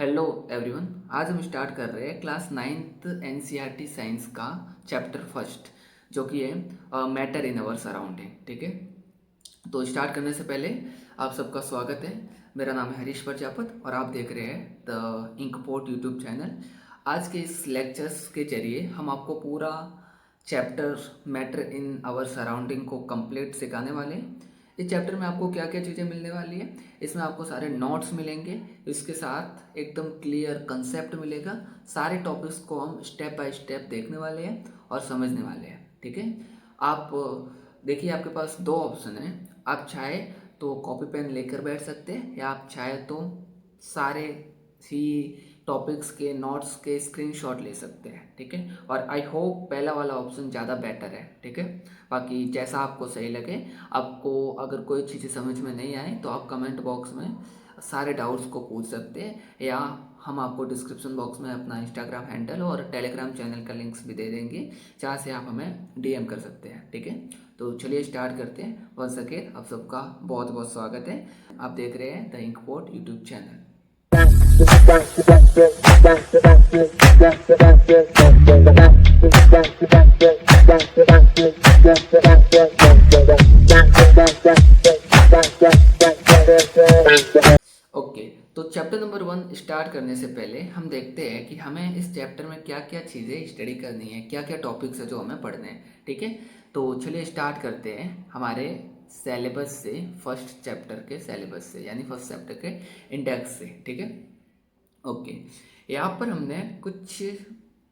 Hello everyone. आज हम start कर रहे हैं क्लास नाइन्थ एनसीईआरटी साइंस का चैप्टर फर्स्ट, जो कि है मैटर इन अवर सराउंडिंग। ठीक है, तो स्टार्ट करने से पहले आप सबका स्वागत है। मेरा नाम है हरीश प्रजापत और आप देख रहे हैं द इंकपोर्ट यूट्यूब चैनल। आज के इस लेक्चर्स के जरिए हम आपको पूरा chapter matter in our surrounding को कंप्लीट सिखाने वाले हैं। इस चैप्टर में आपको क्या क्या चीज़ें मिलने वाली है, इसमें आपको सारे नोट्स मिलेंगे, इसके साथ एकदम क्लियर कंसेप्ट मिलेगा। सारे टॉपिक्स को हम स्टेप बाय स्टेप देखने वाले हैं और समझने वाले हैं। ठीक है, आप देखिए, आपके पास दो ऑप्शन है। आप चाहे तो कॉपी पेन लेकर बैठ सकते हैं, या आप चाहे तो सारे ही टॉपिक्स के नोट्स के स्क्रीनशॉट ले सकते हैं। ठीक है, और आई होप पहला वाला ऑप्शन ज़्यादा बेटर है। ठीक है, बाकी जैसा आपको सही लगे। आपको अगर कोई चीज़ें समझ में नहीं आए तो आप कमेंट बॉक्स में सारे डाउट्स को पूछ सकते हैं, या हम आपको डिस्क्रिप्शन बॉक्स में अपना इंस्टाग्राम हैंडल और टेलीग्राम चैनल का लिंक्स भी दे देंगे, जहाँ से आप हमें डीएम कर सकते हैं। ठीक है, तो चलिए स्टार्ट करते हैं। वंस अगेन आप सबका बहुत बहुत स्वागत है। आप देख रहे हैं द इंकपोर्ट यूट्यूब चैनल। ओके, तो चैप्टर नंबर 1 स्टार्ट करने से पहले हम देखते हैं कि हमें इस चैप्टर में क्या क्या चीज़ें स्टडी करनी है, क्या क्या टॉपिक्स है जो हमें पढ़ने हैं। ठीक है, तो चलिए स्टार्ट करते हैं हमारे सिलेबस से, फर्स्ट चैप्टर के सिलेबस से, यानी फर्स्ट चैप्टर के इंडेक्स से। ठीक है, ओके। यहाँ पर हमने कुछ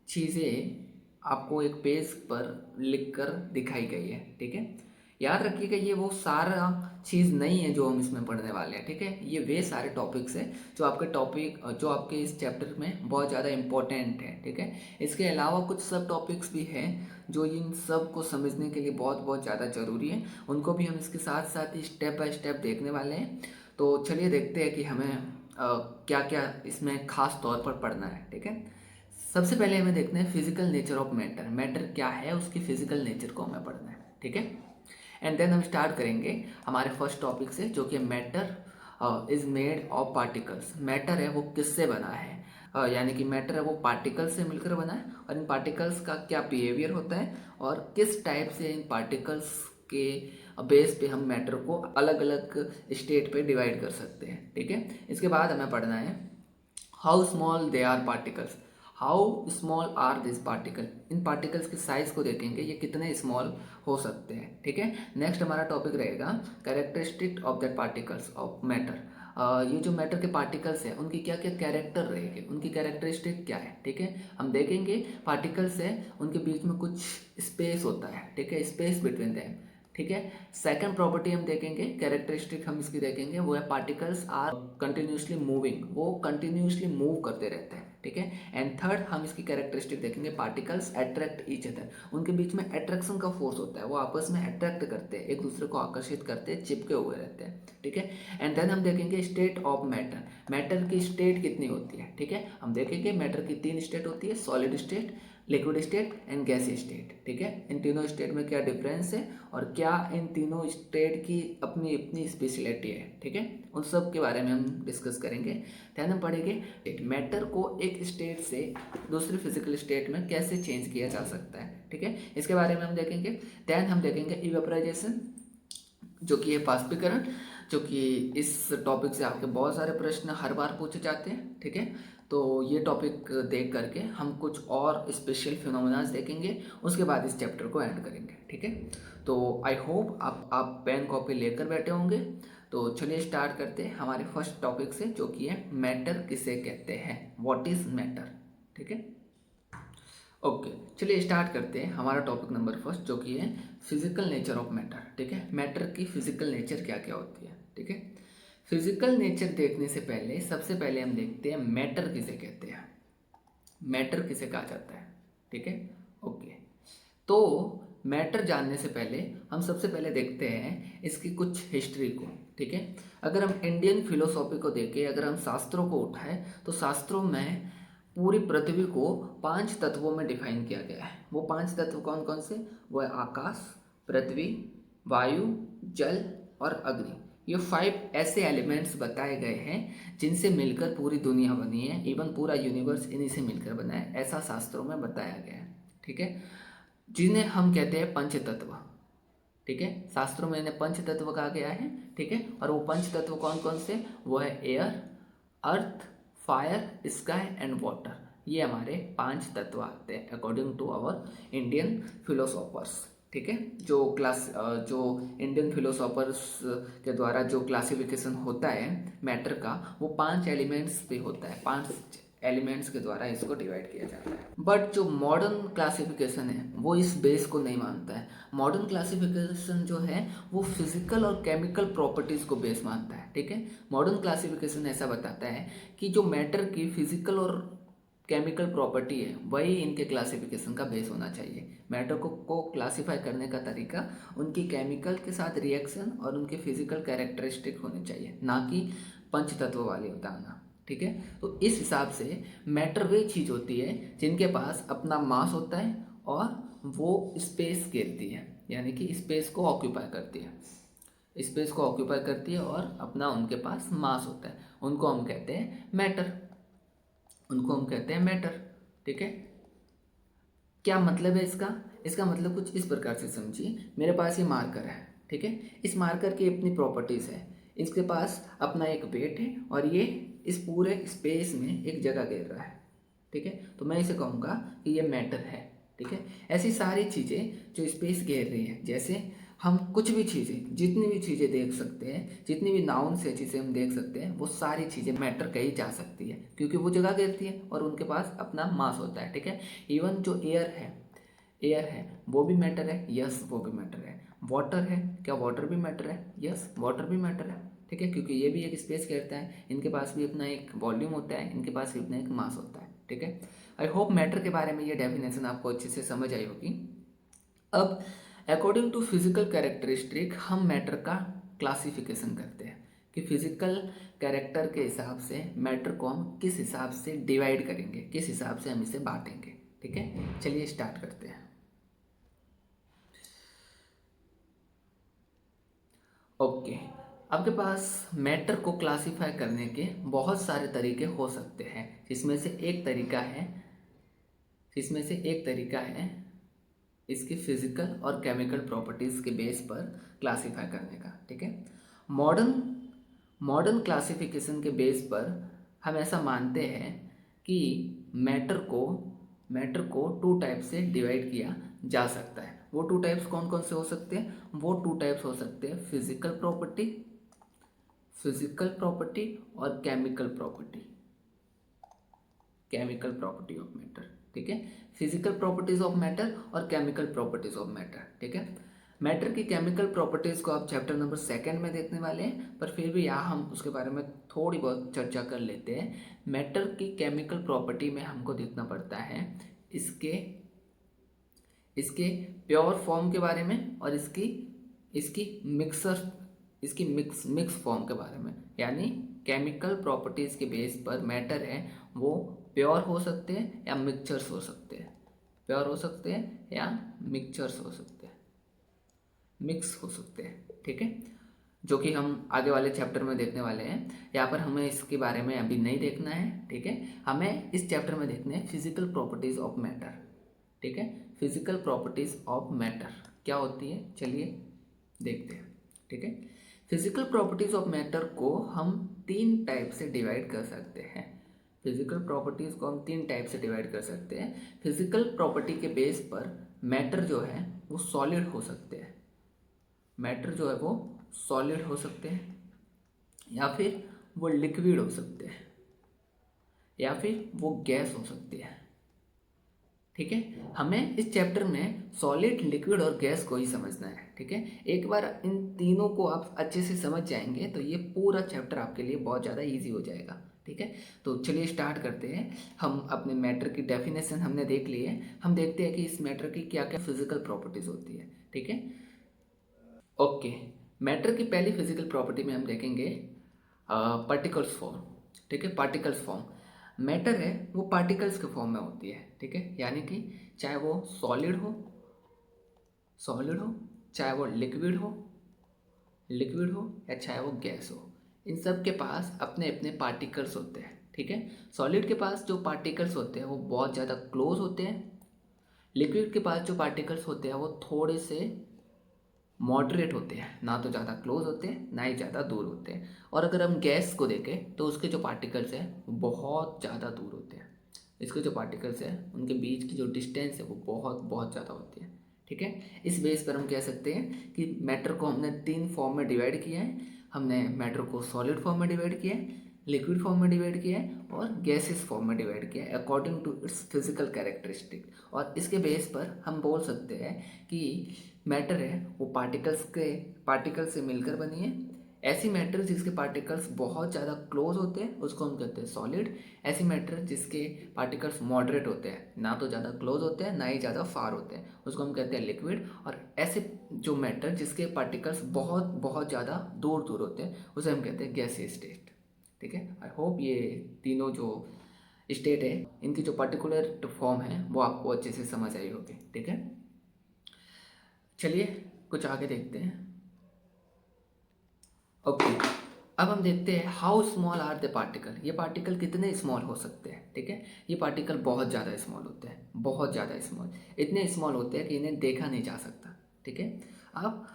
चीज़ें आपको एक पेज पर लिखकर दिखाई गई है। ठीक है, याद रखिएगा ये वो सारा चीज़ नहीं है जो हम इसमें पढ़ने वाले हैं। ठीक है, ये वे सारे टॉपिक्स हैं जो आपके इस चैप्टर में बहुत ज़्यादा इम्पोर्टेंट है। ठीक है, इसके अलावा कुछ सब टॉपिक्स भी हैं जो इन सब को समझने के लिए बहुत बहुत ज़्यादा ज़रूरी है, उनको भी हम इसके साथ साथ ही स्टेप बाय स्टेप देखने वाले हैं। तो चलिए देखते हैं कि हमें क्या क्या इसमें खास तौर पर पढ़ना है। ठीक है, सबसे पहले हमें देखना है physical nature of matter. Matter क्या है, उसकी फिजिकल नेचर को हमें पढ़ना है। ठीक है, एंड देन हम स्टार्ट करेंगे हमारे फर्स्ट टॉपिक से, जो कि matter is made of particles. Matter है वो किससे बना है, यानी कि मैटर है वो पार्टिकल्स से मिलकर बना है, और इन पार्टिकल्स का क्या बिहेवियर होता है और किस टाइप से इन पार्टिकल्स के बेस पे हम मैटर को अलग अलग स्टेट पे डिवाइड कर सकते हैं। ठीक है, इसके बाद हमें पढ़ना है how small they are particles. How small are this particle, इन पार्टिकल्स के साइज को देखेंगे, ये कितने स्मॉल हो सकते हैं। ठीक है, नेक्स्ट हमारा टॉपिक रहेगा characteristic of that particles of matter. ये जो मैटर के पार्टिकल्स हैं उनकी क्या क्या कैरेक्टर रहेगी, उनकी कैरेक्टरिस्टिक क्या है। ठीक है, हम देखेंगे पार्टिकल्स है उनके बीच में कुछ स्पेस होता है। ठीक है, स्पेस बिटवीन देम। ठीक है, सेकंड प्रॉपर्टी हम देखेंगे, कैरेक्टरिस्टिक हम इसकी देखेंगे, वो है पार्टिकल्स आर कंटिन्यूसली मूविंग, वो कंटिन्यूसली मूव करते रहते हैं। ठीक है, एंड थर्ड हम इसकी कैरेक्टरिस्टिक देखेंगे, पार्टिकल्स अट्रैक्ट ईच अदर। उनके बीच में अट्रैक्शन का फोर्स होता है, वो आपस में अट्रैक्ट करते हैं, एक दूसरे को आकर्षित करते हैं, चिपके हुए रहते हैं। ठीक है, एंड देन हम देखेंगे स्टेट ऑफ मैटर। मैटर की स्टेट कितनी होती है। ठीक है, हम देखेंगे मैटर की 3 स्टेट होती है, solid state, liquid state and गैसीय स्टेट। ठीक है, इन तीनों स्टेट में क्या डिफरेंस है और क्या इन तीनों स्टेट की अपनी अपनी स्पेशलिटी है। ठीक है, उन सब के बारे में हम डिस्कस करेंगे। ध्यान हम पढ़ेंगे मैटर को एक स्टेट से दूसरी फिजिकल स्टेट में कैसे चेंज किया जा सकता है। ठीक है, इसके बारे में हम देखेंगे। देन हम देखेंगे इवेपोराइजेशन, जो कि है बाष्पीकरण, जो कि इस टॉपिक से आपके बहुत सारे प्रश्न हर बार पूछे जाते हैं। ठीक है, तो ये टॉपिक देख करके हम कुछ और स्पेशल फिनोमेनास देखेंगे, उसके बाद इस चैप्टर को एंड करेंगे। ठीक है, तो आई होप आप पेन कॉपी लेकर बैठे होंगे। तो चलिए स्टार्ट करते हैं हमारे फर्स्ट टॉपिक से, जो कि है मैटर किसे कहते हैं, व्हाट इज मैटर। ठीक है, ओके, चलिए स्टार्ट करते हैं हमारा टॉपिक नंबर फर्स्ट, जो कि है फिजिकल नेचर ऑफ मैटर। ठीक है, मैटर की फिजिकल नेचर क्या क्या होती है। ठीक है, फिजिकल नेचर देखने से पहले सबसे पहले हम देखते हैं मैटर किसे कहते हैं, मैटर किसे कहा जाता है। ठीक है, ओके, तो मैटर जानने से पहले हम सबसे पहले देखते हैं इसकी कुछ हिस्ट्री को। ठीक है, अगर हम इंडियन फिलोसॉफी को देखें, अगर हम शास्त्रों को उठाएं, तो शास्त्रों में पूरी पृथ्वी को 5 तत्वों में डिफाइन किया गया है। वो 5 तत्व कौन कौन से, वो है आकाश, पृथ्वी, वायु, जल और अग्नि। ये 5 ऐसे एलिमेंट्स बताए गए हैं जिनसे मिलकर पूरी दुनिया बनी है, इवन पूरा यूनिवर्स इन्हीं से मिलकर बना है, ऐसा शास्त्रों में बताया गया है। ठीक है, जिन्हें हम कहते हैं पंच तत्व। ठीक है, शास्त्रों में इन्हें पंच तत्व कहा गया है। ठीक है, और वो पंच तत्व कौन कौन से, वो है air, earth, fire, sky and water. ये हमारे 5 तत्व आते हैं according to our Indian philosophers. ठीक है, जो इंडियन फिलोसोफर्स के द्वारा जो क्लासिफिकेशन होता है मैटर का, वो 5 एलिमेंट्स पे होता है। 5 एलिमेंट्स के द्वारा इसको डिवाइड किया जाता है। बट जो मॉडर्न क्लासिफिकेशन है वो इस बेस को नहीं मानता है। मॉडर्न क्लासिफिकेशन जो है वो फिजिकल और केमिकल प्रॉपर्टीज़ को बेस मानता है। ठीक है, मॉडर्न क्लासिफिकेशन ऐसा बताता है कि जो मैटर की फिजिकल और केमिकल प्रॉपर्टी है वही इनके क्लासिफिकेशन का बेस होना चाहिए। मैटर को क्लासिफाई करने का तरीका उनकी केमिकल के साथ रिएक्शन और उनके फिजिकल कैरेक्टरिस्टिक होने चाहिए, ना कि पंच तत्व वाले उदाहरण। ठीक है, तो इस हिसाब से मैटर वे चीज़ होती है जिनके पास अपना मास होता है और वो स्पेस घेरती है, यानी कि स्पेस को ऑक्यूपाई करती है, स्पेस को ऑक्यूपाई करती है और अपना उनके पास मास होता है। उनको हम कहते हैं मैटर, उनको हम कहते हैं मैटर। ठीक है, क्या मतलब है इसका, इसका मतलब कुछ इस प्रकार से समझिए। मेरे पास ये मार्कर है। ठीक है, इस मार्कर की अपनी प्रॉपर्टीज़ है, इसके पास अपना एक वेट है और ये इस पूरे स्पेस में एक जगह घेर रहा है। ठीक है, तो मैं इसे कहूँगा कि ये मैटर है। ठीक है, ऐसी सारी चीज़ें जो स्पेस घेर रही है, जैसे हम कुछ भी चीज़ें, जितनी भी चीज़ें देख सकते हैं, जितनी भी नाउन्स है जिसे हम देख सकते हैं, वो सारी चीज़ें मैटर कही जा सकती है क्योंकि वो जगह घेरती है और उनके पास अपना मास होता है। ठीक है, इवन जो एयर है, एयर है वो भी मैटर है, यस वो भी मैटर है। वाटर है, क्या वाटर भी मैटर है, यस वाटर भी मैटर है। ठीक है, क्योंकि ये भी एक स्पेस घेरता है, इनके पास भी अपना एक वॉल्यूम होता है, इनके पास भी अपना एक मास होता है। ठीक है, आई होप मैटर के बारे में ये डेफिनेशन आपको अच्छे से समझ आई होगी। अब अकॉर्डिंग टू फिजिकल कैरेक्टरिस्टिक हम मैटर का क्लासिफिकेशन करते हैं कि फिजिकल कैरेक्टर के हिसाब से मैटर को हम किस हिसाब से डिवाइड करेंगे, किस हिसाब से हम इसे बांटेंगे। ठीक है, चलिए स्टार्ट करते हैं। ओके, आपके पास मैटर को क्लासिफाई करने के बहुत सारे तरीके हो सकते हैं, जिसमें से एक तरीका है इसकी फिजिकल और केमिकल प्रॉपर्टीज़ के बेस पर क्लासिफाई करने का। ठीक है, मॉडर्न मॉडर्न क्लासिफिकेशन के बेस पर हम ऐसा मानते हैं कि मैटर को 2 टाइप से डिवाइड किया जा सकता है। वो 2 टाइप्स कौन कौन से हो सकते हैं, वो 2 टाइप्स हो सकते हैं फिजिकल प्रॉपर्टी और केमिकल प्रॉपर्टी ऑफ मैटर। ठीक है, फिजिकल प्रॉपर्टीज ऑफ मैटर और केमिकल प्रॉपर्टीज ऑफ मैटर। ठीक है, मैटर की केमिकल प्रॉपर्टीज को आप चैप्टर नंबर 2 में देखने वाले हैं, पर फिर भी यहाँ हम उसके बारे में थोड़ी बहुत चर्चा कर लेते हैं। मैटर की केमिकल प्रॉपर्टी में हमको देखना पड़ता है इसके इसके प्योर फॉर्म के बारे में और इसकी मिक्स फॉर्म के बारे में। यानी केमिकल प्रॉपर्टीज़ के बेस पर मैटर है वो प्योर हो सकते हैं या मिक्सचर्स हो सकते हैं, प्योर हो सकते हैं या मिक्सचर्स हो सकते हैं, मिक्स हो सकते हैं। ठीक है, जो कि हम आगे वाले चैप्टर में देखने वाले हैं। यहाँ पर हमें इसके बारे में अभी नहीं देखना है। ठीक है, हमें इस चैप्टर में देखना है फिजिकल प्रॉपर्टीज़ ऑफ मैटर। ठीक है, फिजिकल प्रॉपर्टीज़ ऑफ मैटर क्या होती है, चलिए देखते हैं। ठीक है, फिजिकल प्रॉपर्टीज़ ऑफ मैटर को हम 3 टाइप से डिवाइड कर सकते हैं। फिजिकल प्रॉपर्टीज़ को हम 3 टाइप से डिवाइड कर सकते हैं। फिजिकल प्रॉपर्टी के बेस पर मैटर जो है वो सॉलिड हो सकते हैं, मैटर जो है वो सॉलिड हो सकते हैं, या फिर वो लिक्विड हो सकते हैं, या फिर वो गैस हो सकती है। ठीक है, हमें इस चैप्टर में सॉलिड, लिक्विड और गैस को ही समझना है। ठीक है, एक बार इन तीनों को आप अच्छे से समझ जाएंगे तो ये पूरा चैप्टर आपके लिए बहुत ज़्यादा इजी हो जाएगा। ठीक है, तो चलिए स्टार्ट करते हैं। हम अपने मैटर की डेफिनेशन हमने देख ली है, हम देखते हैं कि इस मैटर की क्या क्या फिजिकल प्रॉपर्टीज़ होती है। ठीक है, ओके, मैटर की पहली फिजिकल प्रॉपर्टी में हम देखेंगे पार्टिकल्स फॉर्म। ठीक है, पार्टिकल्स फॉर्म, मैटर है वो पार्टिकल्स के फॉर्म में होती है। ठीक है, यानी कि चाहे वो सॉलिड हो, चाहे वो लिक्विड हो, लिक्विड हो या चाहे वो गैस हो, इन सब के पास अपने अपने पार्टिकल्स होते हैं, ठीक है। सॉलिड के पास जो पार्टिकल्स होते हैं वो बहुत ज़्यादा क्लोज होते हैं, लिक्विड के पास जो पार्टिकल्स होते हैं वो थोड़े से मॉडरेट होते हैं, ना तो ज़्यादा क्लोज होते हैं ना ही ज़्यादा दूर होते हैं। और अगर हम गैस को देखें तो उसके जो पार्टिकल्स हैं वो बहुत ज़्यादा दूर होते हैं, इसके जो पार्टिकल्स हैं उनके बीच की जो डिस्टेंस है वो बहुत बहुत ज़्यादा होती है, ठीक है। इस बेस पर हम कह सकते हैं कि मैटर को हमने 3 फॉर्म में डिवाइड किया है। हमने मैटर को सॉलिड फॉर्म में डिवाइड किया है, लिक्विड फॉर्म में डिवाइड किया है और गैसेस फॉर्म में डिवाइड किया है according to its physical characteristic. और इसके बेस पर हम बोल सकते हैं कि मैटर है वो पार्टिकल्स से मिलकर बनी है। ऐसी मैटर जिसके पार्टिकल्स बहुत ज़्यादा क्लोज होते हैं उसको हम कहते हैं सॉलिड। ऐसी मैटर जिसके पार्टिकल्स मॉडरेट होते हैं, ना तो ज़्यादा क्लोज होते हैं ना ही ज़्यादा फार होते हैं, उसको हम कहते हैं लिक्विड। और ऐसे जो मैटर जिसके पार्टिकल्स बहुत बहुत ज़्यादा दूर दूर होते हैं उसे हम कहते हैं गैसीय स्टेट, ठीक है। आई होप ये तीनों जो स्टेट है इनकी जो पर्टिकुलर फॉर्म है वो आपको अच्छे से समझ आई होगी, ठीक है। चलिए कुछ आगे देखते हैं। ओके, अब हम देखते हैं how small are the particle. ये पार्टिकल कितने स्मॉल हो सकते हैं, ठीक है। ये पार्टिकल बहुत ज़्यादा स्मॉल होते हैं, बहुत ज़्यादा स्मॉल, इतने स्मॉल होते हैं कि इन्हें देखा नहीं जा सकता, ठीक है। आप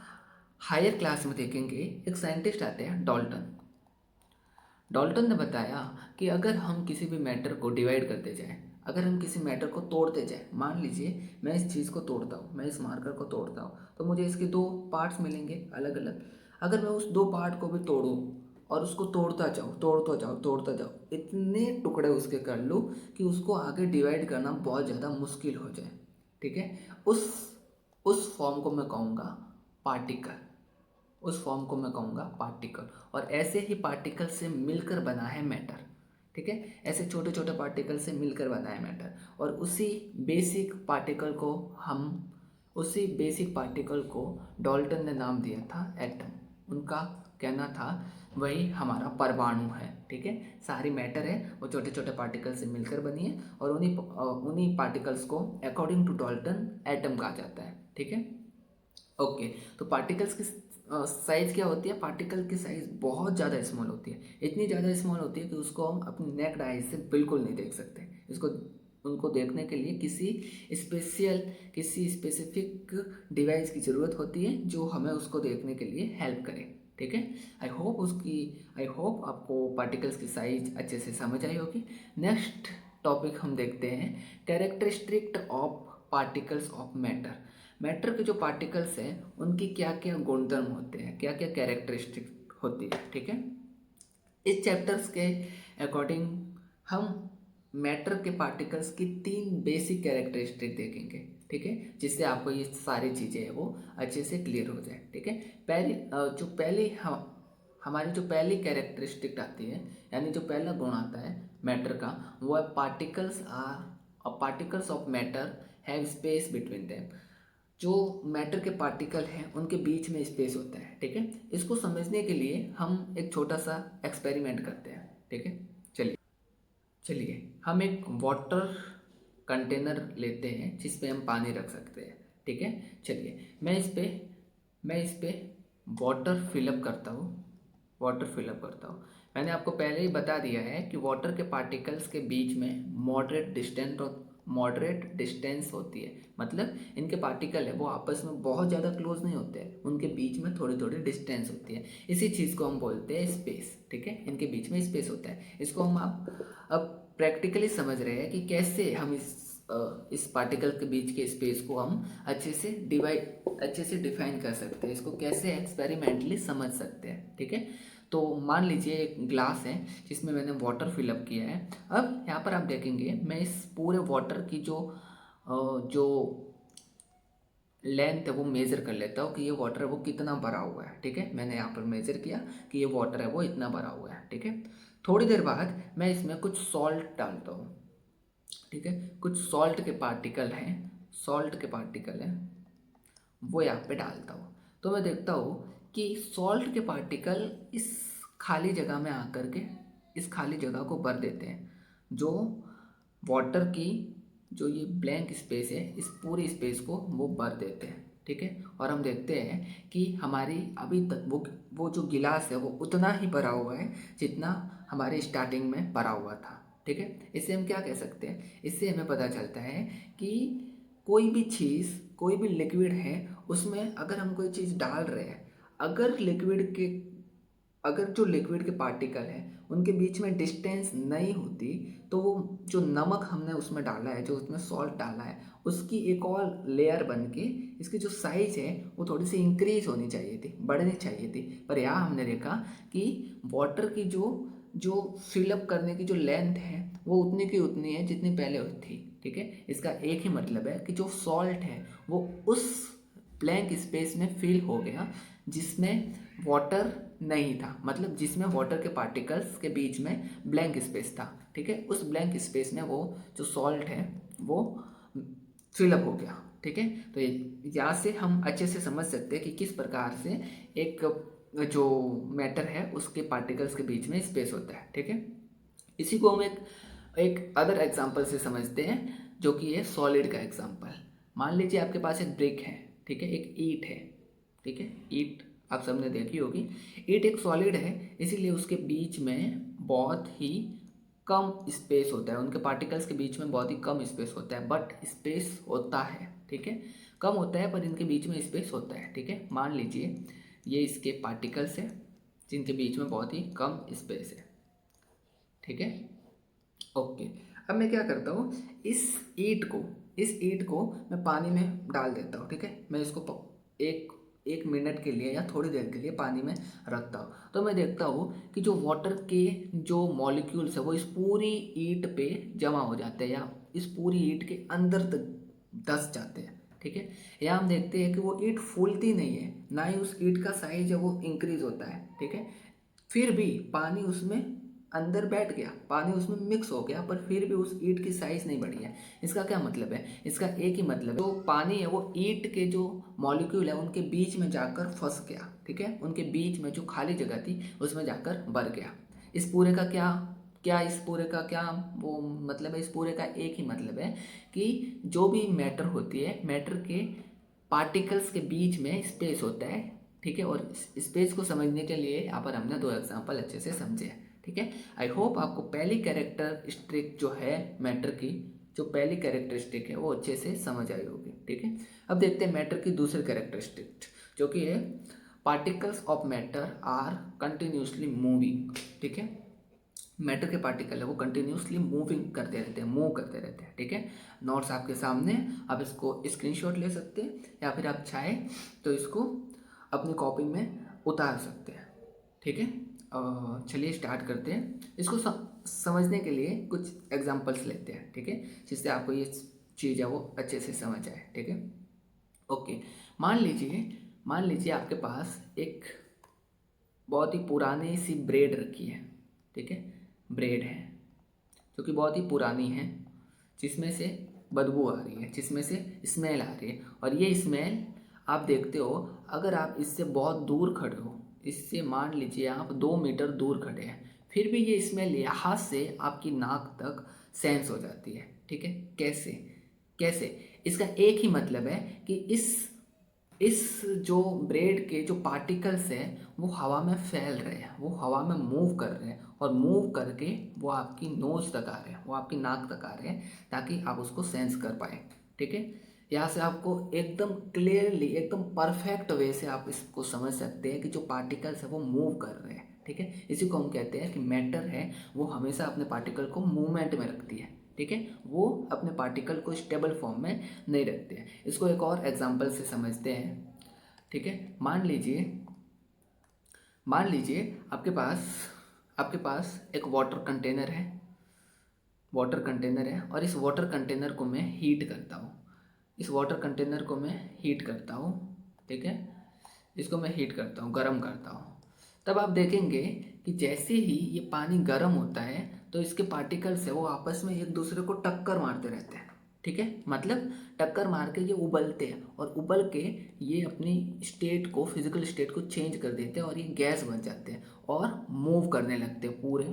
हायर क्लास में देखेंगे एक साइंटिस्ट आते हैं डॉल्टन। डॉल्टन ने बताया कि अगर हम किसी भी मैटर को डिवाइड करते जाएं, अगर हम किसी मैटर को तोड़ते जाएं, मान लीजिए मैं इस चीज़ को तोड़ता हूँ, मैं इस मार्कर को तोड़ता हूँ, तो मुझे इसके 2 पार्ट्स मिलेंगे अलग अलग। अगर मैं उस 2 पार्ट को भी तोड़ूँ और उसको तोड़ता जाऊँ, इतने टुकड़े उसके कर लूँ कि उसको आगे डिवाइड करना बहुत ज़्यादा मुश्किल हो जाए, ठीक है। उस फॉर्म को मैं कहूँगा पार्टिकल, उस फॉर्म को मैं कहूँगा पार्टिकल। और ऐसे ही पार्टिकल से मिलकर बना है मैटर, ठीक है। ऐसे छोटे छोटे पार्टिकल से मिलकर बना है मैटर। और उसी बेसिक पार्टिकल को डॉल्टन ने नाम दिया था एटम। उनका कहना था वही हमारा परमाणु है, ठीक है। सारी मैटर है वो छोटे छोटे पार्टिकल से मिलकर बनी है और उन्हीं पार्टिकल्स को अकॉर्डिंग टू डॉल्टन एटम कहा जाता है, ठीक है। ओके, तो पार्टिकल्स की साइज़ क्या होती है? पार्टिकल की साइज़ बहुत ज़्यादा स्मॉल होती है, इतनी ज़्यादा स्मॉल होती है कि उसको हम अपनी नेक्ड आई से बिल्कुल नहीं देख सकते। इसको उनको देखने के लिए किसी स्पेसिफिक डिवाइस की ज़रूरत होती है जो हमें उसको देखने के लिए हेल्प करे, ठीक है। आई होप आपको पार्टिकल्स की साइज अच्छे से समझ आई होगी। नेक्स्ट टॉपिक हम देखते हैं characteristic of particles of matter. Matter के जो पार्टिकल्स हैं उनकी क्या क्या गुणधर्म होते हैं, क्या क्या कैरेक्टरिस्टिक होती है, ठीक है। इस चैप्टर्स के अकॉर्डिंग हम मैटर के पार्टिकल्स की 3 बेसिक कैरेक्टरिस्टिक देखेंगे, ठीक है, जिससे आपको ये सारी चीज़ें हैं वो अच्छे से क्लियर हो जाए, ठीक है। हमारी जो पहली कैरेक्टरिस्टिक आती है, यानी जो पहला गुण आता है मैटर का, वो है particles of matter have space between them. जो मैटर के पार्टिकल हैं उनके बीच में स्पेस होता है, ठीक है। इसको समझने के लिए हम एक छोटा सा एक्सपेरिमेंट करते हैं, ठीक है। चलिए चलिए हम एक वाटर कंटेनर लेते हैं जिस पे हम पानी रख सकते हैं, ठीक है। चलिए मैं इस पे वाटर फिलअप करता हूँ। मैंने आपको पहले ही बता दिया है कि वाटर के पार्टिकल्स के बीच में मॉडरेट डिस्टेंस होती है। मतलब इनके पार्टिकल है वो आपस में बहुत ज़्यादा क्लोज नहीं होते हैं, उनके बीच में थोड़ी थोड़ी डिस्टेंस होती है। इसी चीज़ को हम बोलते हैं स्पेस, ठीक है। इनके बीच में स्पेस होता है। इसको हम अब प्रैक्टिकली समझ रहे हैं कि कैसे हम इस पार्टिकल के बीच के स्पेस को हम अच्छे से डिफाइन कर सकते हैं, इसको कैसे एक्सपेरिमेंटली समझ सकते हैं, ठीक है। तो मान लीजिए एक ग्लास है जिसमें मैंने वाटर फिलअप किया है। अब यहाँ पर आप देखेंगे मैं इस पूरे वाटर की जो लेंथ है वो मेज़र कर लेता हूँ कि ये वाटर है वो कितना भरा हुआ है, ठीक है। मैंने यहाँ पर मेज़र किया कि ये वाटर है वो इतना भरा हुआ है, ठीक है। थोड़ी देर बाद मैं इसमें कुछ सॉल्ट डालता हूँ, ठीक है। कुछ सॉल्ट के पार्टिकल हैं वो यहाँ पे डालता हूँ। तो मैं देखता हूँ कि सॉल्ट के पार्टिकल खाली जगह में आकर के इस खाली जगह को भर देते हैं। जो वाटर की जो ये ब्लैंक स्पेस है इस पूरी स्पेस को वो भर देते हैं, ठीक है। और हम देखते हैं कि हमारी अभी तक वो जो गिलास है वो उतना ही भरा हुआ है जितना हमारे स्टार्टिंग में भरा हुआ था, ठीक है। इससे हम क्या कह सकते हैं, इससे हमें पता चलता है कि कोई भी चीज़, कोई भी लिक्विड है, उसमें अगर हम कोई चीज़ डाल रहे हैं, अगर लिक्विड के अगर जो लिक्विड के पार्टिकल हैं उनके बीच में डिस्टेंस नहीं होती, तो वो जो नमक हमने उसमें डाला है, जो उसमें सॉल्ट डाला है, उसकी एक और लेयर बन के इसकी जो साइज़ है वो थोड़ी सी इंक्रीज होनी चाहिए थी, बढ़नी चाहिए थी। पर यहाँ हमने देखा कि वाटर की जो जो फिलअप करने की जो लेंथ है वो उतनी की उतनी है जितनी पहले हुई थी, ठीक है। इसका एक ही मतलब है कि जो सॉल्ट है वो उस ब्लैंक स्पेस में फिल हो गया जिसमें वाटर नहीं था, मतलब जिसमें वाटर के पार्टिकल्स के बीच में ब्लैंक स्पेस था, ठीक है। उस ब्लैंक स्पेस में वो जो सॉल्ट है वो फिलअप हो गया, ठीक है। तो यहाँ से हम अच्छे से समझ सकते हैं कि किस प्रकार से एक जो मैटर है उसके पार्टिकल्स के बीच में स्पेस होता है, ठीक है। इसी को हम एक अदर एग्जांपल से समझते हैं, जो कि है सॉलिड का एग्जांपल। मान लीजिए आपके पास एक ब्रिक है, ठीक है, एक ईंट है, ठीक है। ईंट आप सबने देखी होगी। ईंट एक सॉलिड है, इसीलिए उसके बीच में बहुत ही कम स्पेस होता है, उनके पार्टिकल्स के बीच में बहुत ही कम स्पेस होता है, बट स्पेस होता है, ठीक है। कम होता है पर इनके बीच में स्पेस होता है, ठीक है। मान लीजिए ये इसके पार्टिकल्स है जिनके बीच में बहुत ही कम स्पेस है, ठीक है। ओके, अब मैं क्या करता हूँ, इस ईंट को मैं पानी में डाल देता हूँ, ठीक है। मैं इसको एक एक मिनट के लिए या थोड़ी देर के लिए पानी में रखता हूँ, तो मैं देखता हूँ कि जो वाटर के जो मॉलिक्यूल्स है वो इस पूरी ईंट पे जमा हो जाते हैं या इस पूरी ईंट के अंदर तक धंस जाते हैं, ठीक है। या हम देखते हैं कि वो ईंट फूलती नहीं है, ना ही उस ईंट का साइज है वो इंक्रीज होता है, ठीक है। फिर भी पानी उसमें अंदर बैठ गया, पानी उसमें मिक्स हो गया, पर फिर भी उस ईंट की साइज नहीं बढ़ी है। इसका क्या मतलब है, इसका एक ही मतलब है, जो पानी है वो ईंट के जो मॉलिक्यूल है उनके बीच में जाकर फंस गया, ठीक है। उनके बीच में जो खाली जगह थी उसमें जाकर भर गया। इस पूरे का क्या क्या इस पूरे का क्या वो मतलब है, इस पूरे का एक ही मतलब है कि जो भी मैटर होती है, मैटर के पार्टिकल्स के बीच में स्पेस होता है, ठीक है। और स्पेस को समझने के लिए यहाँ पर हमने दो एग्जांपल अच्छे से समझे, ठीक है। आई होप आपको पहली कैरेक्टरिस्टिक जो है मैटर की, जो पहली कैरेक्टरिस्टिक है वो अच्छे से समझ आई होगी, ठीक है। अब देखते हैं मैटर की दूसरी कैरेक्टरिस्टिक, जो कि है particles of matter are continuously moving, ठीक है। मैटर के पार्टिकल है वो कंटिन्यूसली मूविंग करते रहते हैं, मूव करते रहते हैं, ठीक है। नोट्स आपके सामने, आप इसको स्क्रीनशॉट ले सकते हैं या फिर आप चाहें तो इसको अपनी कॉपी में उतार सकते हैं, ठीक है। चलिए स्टार्ट करते हैं। इसको समझने के लिए कुछ एग्जांपल्स लेते हैं, ठीक है, जिससे आपको ये चीज़ है वो अच्छे से समझ आए, ठीक है। ओके, मान लीजिए आपके पास एक बहुत ही पुरानी सी ब्रेड रखी है, ठीक है। ब्रेड है जो कि बहुत ही पुरानी है, जिसमें से बदबू आ रही है, जिसमें से स्मेल आ रही है। और ये स्मेल आप देखते हो, अगर आप इससे बहुत दूर खड़े हो, इससे मान लीजिए आप 2 मीटर दूर खड़े हैं, फिर भी ये स्मेल यहाँ से आपकी नाक तक सेंस हो जाती है, ठीक है। कैसे कैसे इसका एक ही मतलब है कि इस जो ब्रेड के जो पार्टिकल्स हैं वो हवा में फैल रहे हैं, वो हवा में मूव कर रहे हैं, और मूव करके वो आपकी नोज तक आ रहे हैं, वो आपकी नाक तक आ रहे हैं, ताकि आप उसको सेंस कर पाए, ठीक है। यहाँ से आपको एकदम क्लियरली, एकदम परफेक्ट वे से आप इसको समझ सकते हैं कि जो पार्टिकल्स है वो मूव कर रहे हैं, ठीक है। इसी को हम कहते हैं कि मैटर है वो हमेशा अपने पार्टिकल को मूवमेंट में रखती है, ठीक है। वो अपने पार्टिकल को स्टेबल फॉर्म में नहीं रखते हैं। इसको एक और एग्जांपल से समझते हैं, ठीक है। मान लीजिए आपके पास एक वाटर कंटेनर है, और इस वाटर कंटेनर को मैं हीट करता हूँ, ठीक है। इसको मैं हीट करता हूँ, गर्म करता हूँ। तब आप देखेंगे कि जैसे ही ये पानी गर्म होता है तो इसके पार्टिकल्स है वो आपस में एक दूसरे को टक्कर मारते रहते हैं, ठीक है। मतलब टक्कर मार के ये उबलते हैं, और उबल के ये अपनी स्टेट को, फिजिकल स्टेट को चेंज कर देते हैं, और ये गैस बन जाते हैं और मूव करने लगते हैं, पूरे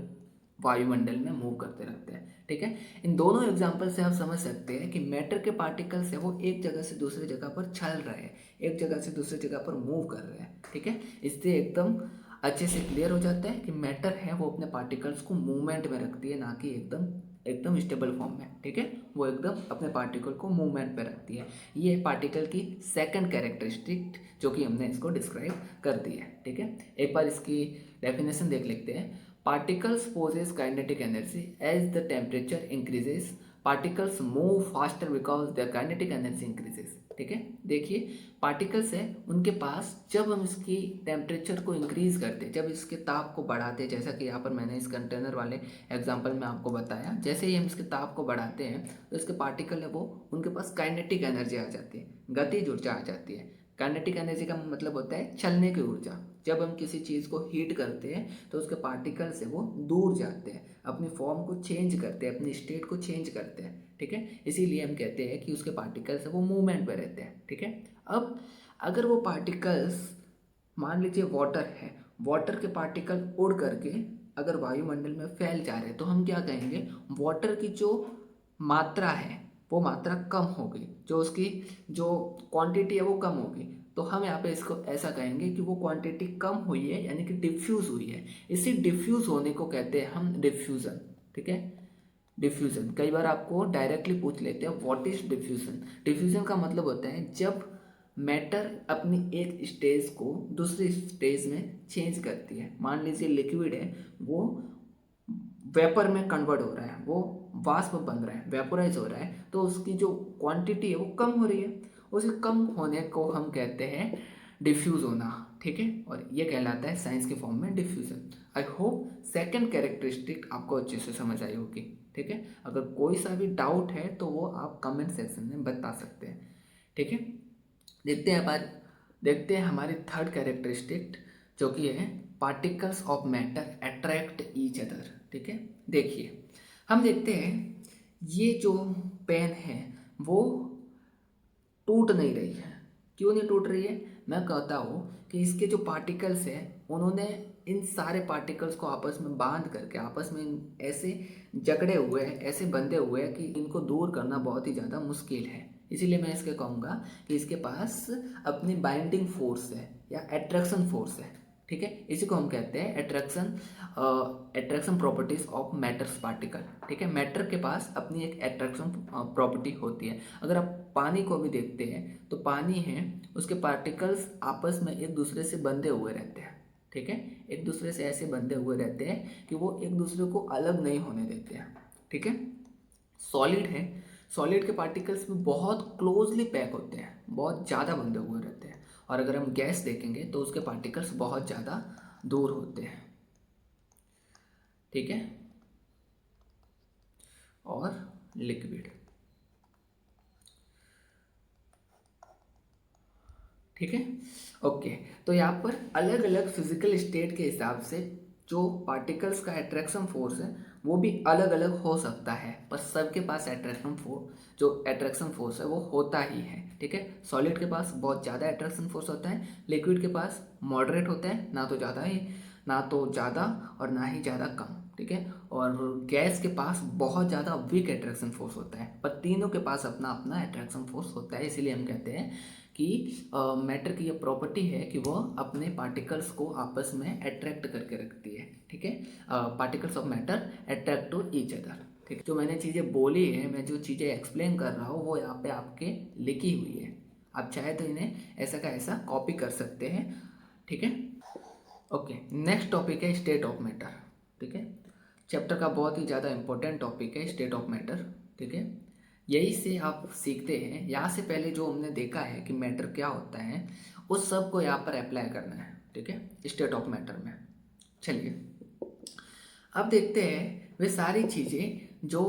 वायुमंडल में मूव करते रहते हैं, ठीक है। इन दोनों एग्जाम्पल से आप समझ सकते हैं कि मैटर के पार्टिकल्स है वो एक जगह से दूसरी जगह पर चल रहे हैं, एक जगह से दूसरी जगह पर मूव कर रहे हैं। ठीक है, इससे एकदम अच्छे से क्लियर हो जाता है कि मैटर है वो अपने पार्टिकल्स को मूवमेंट में रखती है, ना कि एकदम एकदम स्टेबल फॉर्म में। ठीक है, वो एकदम अपने पार्टिकल को मूवमेंट पे रखती है। ये पार्टिकल की सेकंड कैरेक्टरिस्टिक जो कि हमने इसको डिस्क्राइब कर दी है। ठीक है, एक बार इसकी डेफिनेशन देख लेते हैं। Particles possess kinetic energy as the temperature increases, particles move faster because their kinetic energy increases. ठीक है, देखिए पार्टिकल्स है उनके पास जब हम इसकी टेम्परेचर को इंक्रीज करते हैं, जब इसके ताप को बढ़ाते हैं, जैसा कि यहाँ पर मैंने इस कंटेनर वाले एग्जांपल में आपको बताया, जैसे ही हम इसके ताप को बढ़ाते हैं तो इसके पार्टिकल है वो उनके पास काइनेटिक एनर्जी आ जाती है, गतिज ऊर्जा आ जाती है। काइनेटिक एनर्जी का मतलब होता है चलने की ऊर्जा। जब हम किसी चीज़ को हीट करते हैं तो उसके पार्टिकल से वो दूर जाते हैं, अपनी फॉर्म को चेंज करते हैं, अपनी स्टेट को चेंज करते हैं। ठीक है, इसीलिए हम कहते हैं कि उसके पार्टिकल्स है वो मूवमेंट में रहते हैं। ठीक है, अब अगर वो पार्टिकल्स मान लीजिए वाटर है, वाटर के पार्टिकल उड़ करके अगर वायुमंडल में फैल जा रहे हैं तो हम क्या कहेंगे, वाटर की जो मात्रा है वो मात्रा कम हो गई, जो उसकी जो क्वांटिटी है वो कम हो गई। तो हम यहाँ पे इसको ऐसा कहेंगे कि वो क्वांटिटी कम हुई है, यानी कि डिफ्यूज़ हुई है। इसी डिफ्यूज़ होने को कहते हैं हम डिफ्यूज़न। ठीक है, डिफ्यूज़न कई बार आपको डायरेक्टली पूछ लेते हैं व्हाट इज डिफ्यूज़न। डिफ्यूज़न का मतलब होता है जब मैटर अपनी एक स्टेज को दूसरी स्टेज में चेंज करती है। मान लीजिए लिक्विड है, वो वेपर में कन्वर्ट हो रहा है, वो वाष्प बन रहा है, वेपोराइज हो रहा है, तो उसकी जो क्वांटिटी है वो कम हो रही है। उसी कम होने को हम कहते हैं डिफ्यूज़ होना। ठीक है, और ये कहलाता है साइंस के फॉर्म में diffusion. I hope second characteristic आपको अच्छे से समझ आई होगी। ठीक है, अगर कोई सा भी डाउट है तो वो आप कमेंट सेक्शन में बता सकते हैं। ठीक है, देखते हैं हमारी थर्ड कैरेक्टरिस्टिक जो कि है particles of matter attract each other. ठीक है, देखिए हम देखते हैं ये जो पेन है वो टूट नहीं रही है। क्यों नहीं टूट रही है? मैं कहता हूँ कि इसके जो पार्टिकल्स हैं उन्होंने इन सारे पार्टिकल्स को आपस में बांध करके आपस में ऐसे जकड़े हुए हैं, ऐसे बंधे हुए हैं कि इनको दूर करना बहुत ही ज़्यादा मुश्किल है। इसीलिए मैं इसके कहूँगा कि इसके पास अपनी बाइंडिंग फोर्स है या अट्रैक्शन फोर्स है। ठीक है, इसी को हम कहते हैं attraction properties of matters particle. ठीक है, मैटर के पास अपनी एक अट्रैक्शन प्रॉपर्टी होती है। अगर आप पानी को भी देखते हैं तो पानी है उसके पार्टिकल्स आपस में एक दूसरे से बंधे हुए रहते हैं। ठीक है, एक दूसरे से ऐसे बंधे हुए रहते हैं कि वो एक दूसरे को अलग नहीं होने देते हैं। ठीक है, सॉलिड है, सॉलिड के पार्टिकल्स भी बहुत क्लोजली पैक होते हैं, बहुत ज़्यादा बंधे हुए रहते हैं। और अगर हम गैस देखेंगे तो उसके पार्टिकल्स बहुत ज़्यादा दूर होते हैं। ठीक है, और लिक्विड। ठीक है, ओके। तो यहाँ पर अलग अलग फिजिकल स्टेट के हिसाब से जो पार्टिकल्स का अट्रैक्शन फोर्स है वो भी अलग अलग हो सकता है, पर सबके पास अट्रैक्शन फोर्स है वो होता ही है। ठीक है, सॉलिड के पास बहुत ज़्यादा अट्रैक्शन फोर्स होता है, लिक्विड के पास मॉडरेट होता है, ना तो ज़्यादा और ना ही ज़्यादा कम। ठीक है, और गैस के पास बहुत ज़्यादा वीक अट्रैक्शन फोर्स होता है, पर तीनों के पास अपना अपना अट्रैक्शन फोर्स होता है। इसीलिए हम कहते हैं कि मैटर की ये प्रॉपर्टी है कि वह अपने पार्टिकल्स को आपस में अट्रैक्ट करके रखती है। ठीक है, particles of matter attract to each other. ठीक है, जो मैंने चीज़ें बोली है, मैं जो चीज़ें एक्सप्लेन कर रहा हूँ वो यहाँ पे आपके लिखी हुई है, आप चाहे तो इन्हें ऐसा का ऐसा कॉपी कर सकते हैं। ठीक है, ओके। नेक्स्ट टॉपिक है स्टेट ऑफ मैटर। ठीक है, चैप्टर का बहुत ही ज़्यादा इंपॉर्टेंट टॉपिक है स्टेट ऑफ मैटर। ठीक है, यही से आप सीखते हैं, यहाँ से पहले जो हमने देखा है कि मैटर क्या होता है उस सब को यहाँ पर अप्लाई करना है। ठीक है, स्टेट ऑफ मैटर में। चलिए अब देखते हैं वे सारी चीज़ें जो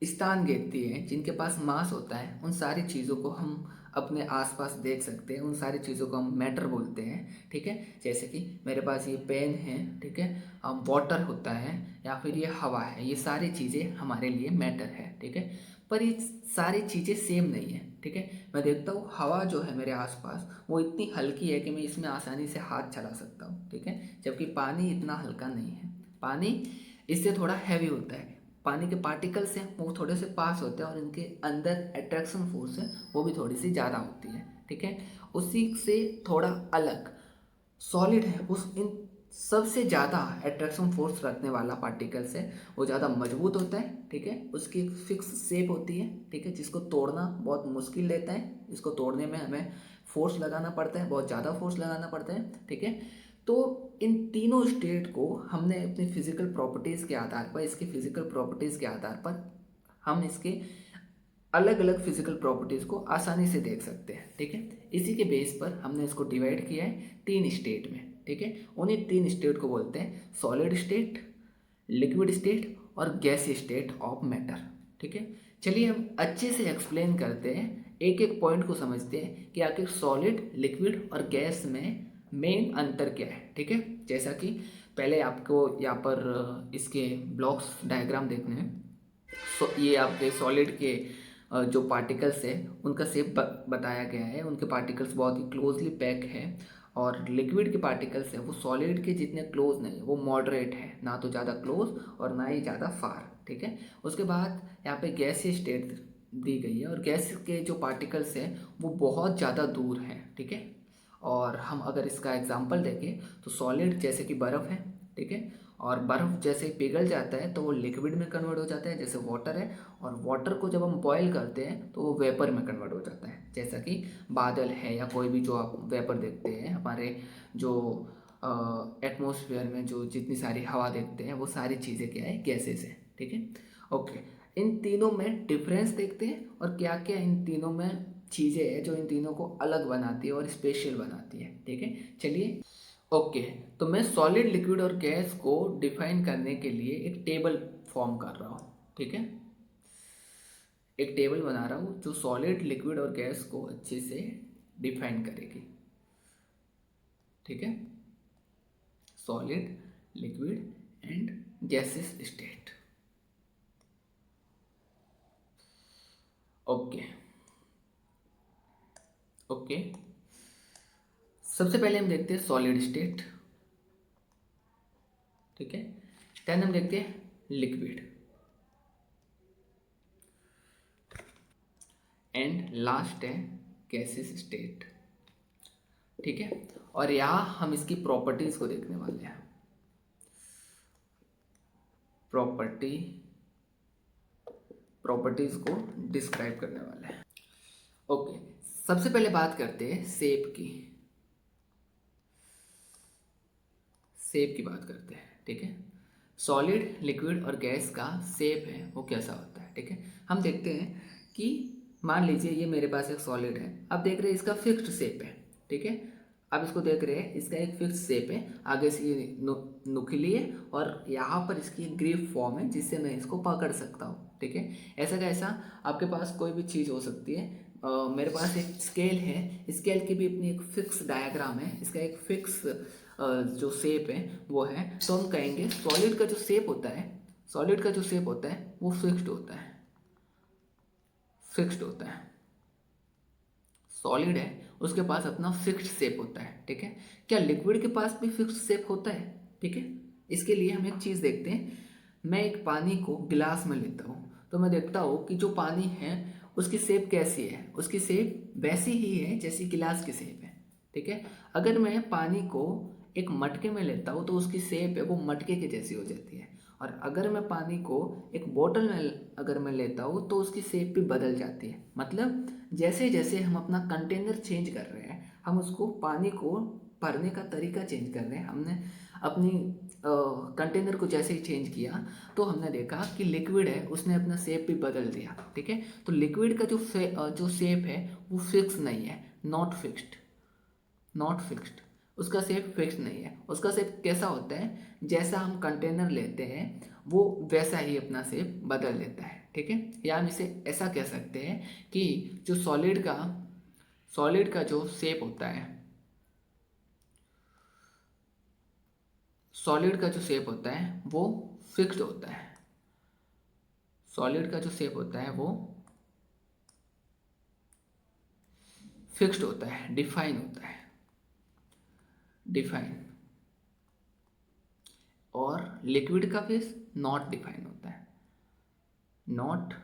स्थान घेरती हैं, जिनके पास मास होता है, उन सारी चीज़ों को हम अपने आसपास देख सकते हैं, उन सारी चीज़ों को हम मैटर बोलते हैं। ठीक है, जैसे कि मेरे पास ये पेन है, ठीक है, वाटर होता है या फिर ये हवा है, ये सारी चीज़ें हमारे लिए मैटर है। ठीक है, पर ये सारी चीज़ें सेम नहीं है। ठीक है, मैं देखता हूँ हवा जो है मेरे आसपास वो इतनी हल्की है कि मैं इसमें आसानी से हाथ चला सकता हूँ। ठीक है, जबकि पानी इतना हल्का नहीं है, पानी इससे थोड़ा हैवी होता है। पानी के पार्टिकल्स हैं वो थोड़े से पास होते हैं और इनके अंदर अट्रैक्शन फोर्स है वो भी थोड़ी सी ज़्यादा होती है, ठीक है। उसी से थोड़ा अलग सॉलिड है, उस इन सबसे ज़्यादा अट्रैक्शन फोर्स रखने वाला पार्टिकल्स है, वो ज़्यादा मजबूत होता है, ठीक है। उसकी एक फिक्स शेप होती है, ठीक है, जिसको तोड़ना बहुत मुश्किल रहता है। इसको तोड़ने में हमें फोर्स लगाना पड़ता है, बहुत ज़्यादा फोर्स लगाना पड़ता है, ठीक है। तो इन तीनों स्टेट को हमने अपनी फिजिकल प्रॉपर्टीज़ के आधार पर, इसकी फिजिकल प्रॉपर्टीज़ के आधार पर हम इसके अलग अलग फिजिकल प्रॉपर्टीज़ को आसानी से देख सकते हैं, ठीक है। इसी के बेस पर हमने इसको डिवाइड किया है 3 स्टेट में, ठीक है। उन्हीं 3 स्टेट को बोलते हैं सॉलिड स्टेट, लिक्विड स्टेट और गैस स्टेट ऑफ मैटर, ठीक है। चलिए हम अच्छे से एक्सप्लेन करते हैं, एक एक पॉइंट को समझते हैं कि आखिर सॉलिड, लिक्विड और गैस में मेन अंतर क्या है, ठीक है। जैसा कि पहले आपको यहाँ पर इसके ब्लॉक्स डायग्राम देखने हैं। ये आपके सॉलिड के जो पार्टिकल्स है उनका शेप बताया गया है, उनके पार्टिकल्स बहुत ही क्लोजली पैक है। और लिक्विड के पार्टिकल्स हैं वो सॉलिड के जितने क्लोज नहीं है, वो मॉडरेट है, ना तो ज़्यादा क्लोज और ना ही ज़्यादा फार, ठीक है। उसके बाद यहाँ पे गैसीय स्टेट दी गई है और गैस के जो पार्टिकल्स हैं वो बहुत ज़्यादा दूर हैं, ठीक है। और हम अगर इसका एग्जांपल देखें तो सॉलिड जैसे कि बर्फ़ है, ठीक है, और बर्फ़ जैसे पिघल जाता है तो वो लिक्विड में कन्वर्ट हो जाता है जैसे वाटर है, और वाटर को जब हम बॉयल करते हैं तो वो वेपर में कन्वर्ट हो जाता है जैसा कि बादल है या कोई भी जो आप वेपर देखते हैं हमारे जो एटमॉस्फेयर में जो जितनी सारी हवा देखते हैं वो सारी चीज़ें क्या है, गैसेस हैं, ठीक है। ओके, इन तीनों में डिफरेंस देखते हैं और क्या क्या इन तीनों में चीज़ें हैं जो इन तीनों को अलग बनाती है और स्पेशल बनाती है, ठीक है। चलिए ओके, तो मैं सॉलिड, लिक्विड और गैस को डिफाइन करने के लिए एक टेबल फॉर्म कर रहा हूँ, ठीक है। एक टेबल बना रहा हूँ जो सॉलिड, लिक्विड और गैस को अच्छे से डिफाइन करेगी, ठीक है। Solid, liquid and gases state. Okay okay, सबसे पहले हम देखते हैं सॉलिड स्टेट, ठीक है। देन हम देखते हैं लिक्विड एंड लास्ट है गैसेस स्टेट, ठीक है। और यहाँ हम इसकी प्रॉपर्टीज को देखने वाले हैं, प्रॉपर्टीज को डिस्क्राइब करने वाले हैं। ओके, सबसे पहले बात करते हैं शेप की, बात करते हैं, ठीक है। सॉलिड, लिक्विड और गैस का शेप है वो कैसा होता है, ठीक है। हम देखते हैं कि मान लीजिए ये मेरे पास एक सॉलिड है, अब देख रहे हैं इसका फिक्स्ड शेप है, ठीक है। अब इसको देख रहे हैं इसका एक फिक्स शेप है, आगे से ये नुकीली है और यहाँ पर इसकी एक ग्रिप फॉर्म है जिससे मैं इसको पकड़ सकता हूँ, ठीक है। ऐसा कैसा, आपके पास कोई भी चीज़ हो सकती है। मेरे पास एक स्केल है, स्केल की भी अपनी एक फिक्स डायग्राम है, इसका एक फिक्स जो शेप है वो है। तो हम कहेंगे सॉलिड का जो शेप होता है, वो फिक्स्ड होता है, सॉलिड है उसके पास अपना फिक्स्ड शेप होता है, ठीक है। क्या लिक्विड के पास भी फिक्स्ड शेप होता है, ठीक है। इसके लिए हम एक चीज़ देखते हैं, मैं एक पानी को गिलास में लेता हूँ तो मैं देखता हूँ कि जो पानी है उसकी शेप कैसी है, उसकी शेप वैसी ही है जैसी गिलास की शेप है, ठीक है। अगर मैं पानी को एक मटके में लेता हूँ तो उसकी शेप है वो मटके के जैसी हो जाती है, और अगर मैं पानी को एक बोतल में अगर मैं लेता हूँ तो उसकी शेप भी बदल जाती है। मतलब जैसे जैसे हम अपना कंटेनर चेंज कर रहे हैं, हम उसको पानी को भरने का तरीका चेंज कर रहे हैं, हमने अपनी कंटेनर को जैसे ही चेंज किया तो हमने देखा कि लिक्विड है उसने अपना शेप भी बदल दिया, ठीक है। तो लिक्विड का जो शेप है वो फिक्स नहीं है, नॉट फिक्स्ड, उसका शेप फिक्स नहीं है। उसका शेप कैसा होता है, जैसा हम कंटेनर लेते हैं वो वैसा ही अपना शेप बदल लेता है, ठीक है। या हम इसे ऐसा कह सकते हैं कि जो सॉलिड का जो शेप होता है, वो फिक्स्ड होता है, सॉलिड का जो शेप होता है वो फिक्स्ड होता है, डिफाइन होता है, और लिक्विड का फेस नॉट डिफाइन होता है, नॉट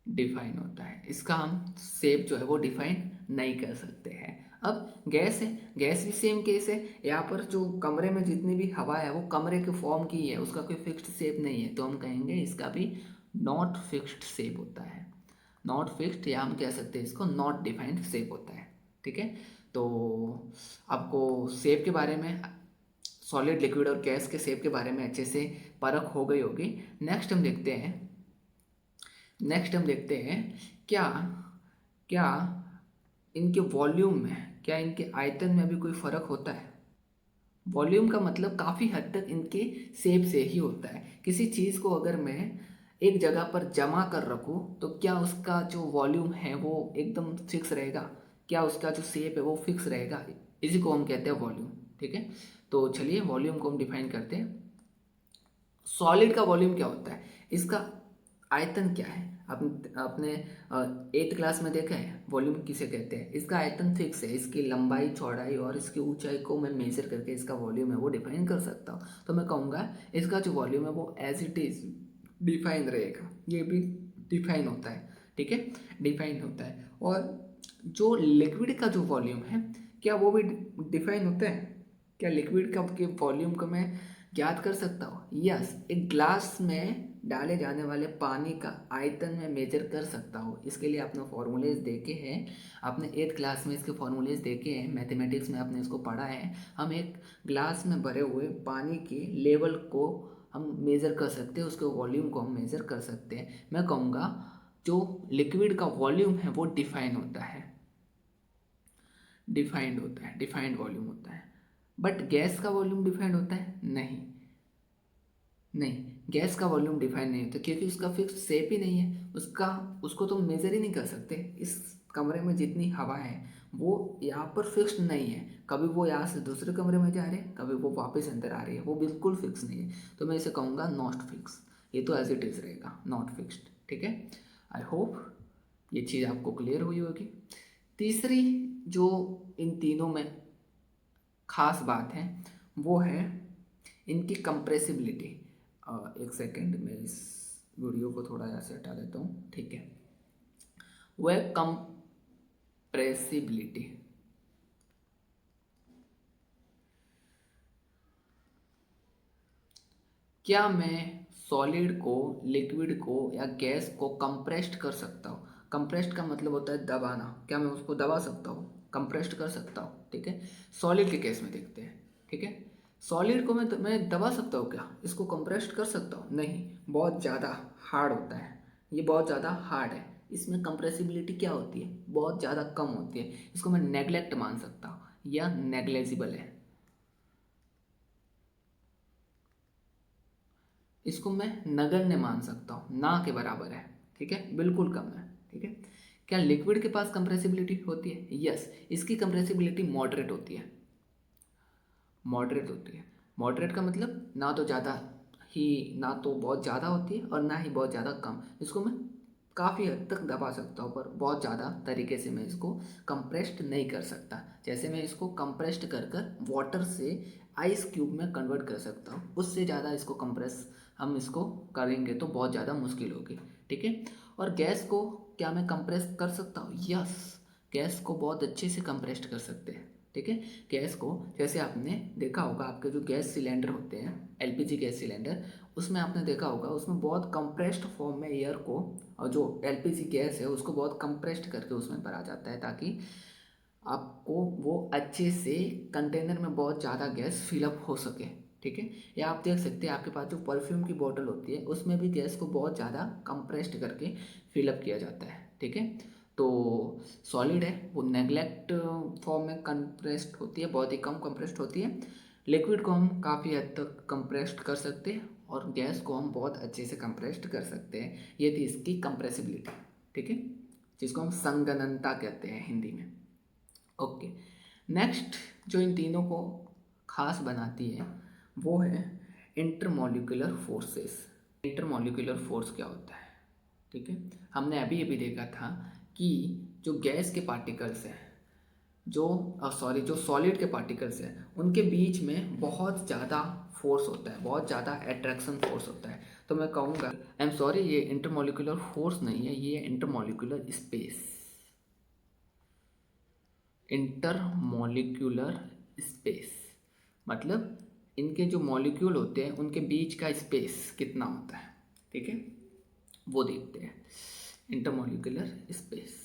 डिफाइन होता है, इसका हम शेप जो है वो डिफाइन नहीं कर सकते हैं। अब गैस है, गैस भी सेम केस है, यहाँ पर जो कमरे में जितनी भी हवा है वो कमरे के फॉर्म की है, उसका कोई फिक्स्ड शेप नहीं है, तो हम कहेंगे इसका भी नॉट फिक्स्ड शेप होता है। नॉट फिक्स्ड या हम कह सकते हैं इसको नॉट डिफाइंड शेप होता है। ठीक है, तो आपको शेप के बारे में, सॉलिड लिक्विड और गैस के शेप के बारे में अच्छे से परख हो गई होगी। नेक्स्ट हम देखते हैं क्या क्या इनके वॉल्यूम में, क्या इनके आयतन में भी कोई फ़र्क होता है। वॉल्यूम का मतलब काफ़ी हद तक इनके शेप से ही होता है। किसी चीज़ को अगर मैं एक जगह पर जमा कर रखूँ तो क्या उसका जो वॉल्यूम है वो एकदम फिक्स रहेगा, क्या उसका जो शेप है वो फिक्स रहेगा, इसी को हम कहते हैं वॉल्यूम। ठीक है, तो चलिए वॉल्यूम को हम डिफाइन करते हैं। सॉलिड का वॉल्यूम क्या होता है, इसका आयतन क्या है। आपने एट्थ क्लास में देखा है वॉल्यूम किसे कहते हैं। इसका आयतन फिक्स है, इसकी लंबाई चौड़ाई और इसकी ऊंचाई को मैं मेजर करके इसका वॉल्यूम है वो डिफाइन कर सकता हूँ। तो मैं कहूँगा इसका जो वॉल्यूम है वो एज इट इज़ डिफाइन रहेगा, ये भी डिफाइन होता है। ठीक है, डिफाइन होता है। और जो लिक्विड का जो वॉल्यूम है क्या वो भी डिफाइन होता है। क्या लिक्विड का के वॉल्यूम को मैं ज्ञात कर सकता हूँ। यस, एक ग्लास में डाले जाने वाले पानी का आयतन में मेजर कर सकता हूँ। इसके लिए आपने फॉर्मूलेज देखे हैं, आपने एट्थ क्लास में इसके फॉर्मूलेज देखे हैं, मैथमेटिक्स में आपने इसको पढ़ा है। हम एक ग्लास में भरे हुए पानी के लेवल को हम मेज़र कर सकते हैं, उसके वॉल्यूम को हम मेज़र कर सकते हैं। मैं कहूँगा जो लिक्विड का वॉल्यूम है वो डिफाइंड होता है, डिफाइंड वॉल्यूम होता है। बट गैस का वॉल्यूम डिफाइंड होता है नहीं, गैस का वॉल्यूम डिफाइन नहीं होता क्योंकि उसका फिक्स शेप ही नहीं है, उसको तो मेज़र ही नहीं कर सकते। इस कमरे में जितनी हवा है वो यहाँ पर फिक्स्ड नहीं है, कभी वो यहाँ से दूसरे कमरे में जा रहे हैं, कभी वो वापस अंदर आ रही है, वो बिल्कुल फिक्स नहीं है। तो मैं इसे कहूँगा नॉट फिक्स, ये तो एज इट इज़ रहेगा, नॉट फिक्स्ड। ठीक है, आई होप ये चीज़ आपको क्लियर हुई होगी। तीसरी जो इन तीनों में खास बात है वो है इनकी कंप्रेसिबिलिटी। एक सेकेंड, मैं इस वीडियो को थोड़ा यहाँ से हटा देता हूँ। ठीक है, वह कंप्रेसिबिलिटी। क्या मैं सॉलिड को, लिक्विड को या गैस को कंप्रेस्ड कर सकता हूँ। कंप्रेस्ड का मतलब होता है दबाना, क्या मैं उसको दबा सकता हूँ, कंप्रेस्ड कर सकता हूँ। ठीक है, सॉलिड के केस में देखते हैं। ठीक है, सॉलिड को मैं दबा सकता हूँ क्या, इसको कंप्रेस्ड कर सकता हूँ नहीं, बहुत ज़्यादा हार्ड होता है, ये बहुत ज़्यादा हार्ड है, इसमें कंप्रेसिबिलिटी क्या होती है, बहुत ज़्यादा कम होती है। इसको मैं नेगलेक्ट मान सकता हूँ या नेग्लेजिबल है, इसको मैं नगण्य मान सकता हूँ, ना के बराबर है। ठीक है, बिल्कुल कम है। ठीक है, क्या लिक्विड के पास कंप्रेसिबिलिटी होती है। यस, इसकी कंप्रेसिबिलिटी मॉडरेट होती है, मॉडरेट होती है। मॉडरेट का मतलब ना तो ज़्यादा ही, ना तो बहुत ज़्यादा होती है और ना ही बहुत ज़्यादा कम। इसको मैं काफ़ी हद तक दबा सकता हूँ पर बहुत ज़्यादा तरीके से मैं इसको कंप्रेस्ड नहीं कर सकता। जैसे मैं इसको कंप्रेस्ड कर कर वाटर से आइस क्यूब में कन्वर्ट कर सकता हूँ, उससे ज़्यादा इसको कंप्रेस हम इसको करेंगे तो बहुत ज़्यादा मुश्किल होगी। ठीक है, और गैस को क्या मैं कंप्रेस कर सकता हूँ। यस, गैस को बहुत अच्छे से कंप्रेस्ड कर सकते हैं। ठीक है, गैस को जैसे आपने देखा होगा आपके जो गैस सिलेंडर होते हैं, एलपीजी गैस सिलेंडर, उसमें आपने देखा होगा उसमें बहुत कंप्रेस्ड फॉर्म में एयर को, और जो एलपीजी गैस है उसको बहुत कंप्रेस्ड करके उसमें भरा जाता है ताकि आपको वो अच्छे से कंटेनर में बहुत ज़्यादा गैस फिलअप हो सके। ठीक है, या आप देख सकते हैं आपके पास जो परफ्यूम की बोतल होती है उसमें भी गैस को बहुत ज़्यादा कंप्रेस्ड करके फिलअप किया जाता है। ठीक है, तो सॉलिड है वो नेगलेक्ट फॉर्म में कंप्रेस्ड होती है, बहुत ही कम कंप्रेस्ड होती है। लिक्विड को हम काफ़ी हद तक कंप्रेस्ड कर सकते हैं और गैस को हम बहुत अच्छे से कंप्रेस्ड कर सकते हैं। ये थी इसकी कंप्रेसिबिलिटी। ठीक है, जिसको हम संगणनता कहते हैं हिंदी में। ओके, नेक्स्ट जो इन तीनों को खास बनाती है वो है इंटरमॉलिक्यूलर फोर्सेस। इंटरमॉलिक्यूलर फोर्स क्या होता है। ठीक है, हमने अभी अभी देखा था कि जो गैस के पार्टिकल्स हैं, जो सॉलिड के पार्टिकल्स हैं, उनके बीच में बहुत ज़्यादा फोर्स होता है, बहुत ज़्यादा अट्रैक्शन फोर्स होता है। तो मैं कहूँगा आई एम सॉरी, ये इंटरमोलिकुलर फोर्स नहीं है, ये इंटरमोलिकुलर स्पेस। इंटरमोलिक्यूलर स्पेस मतलब इनके जो मॉलिक्यूल होते हैं उनके बीच का स्पेस कितना होता है, ठीक है, वो देखते हैं, इंटरमोलिक्यूलर स्पेस।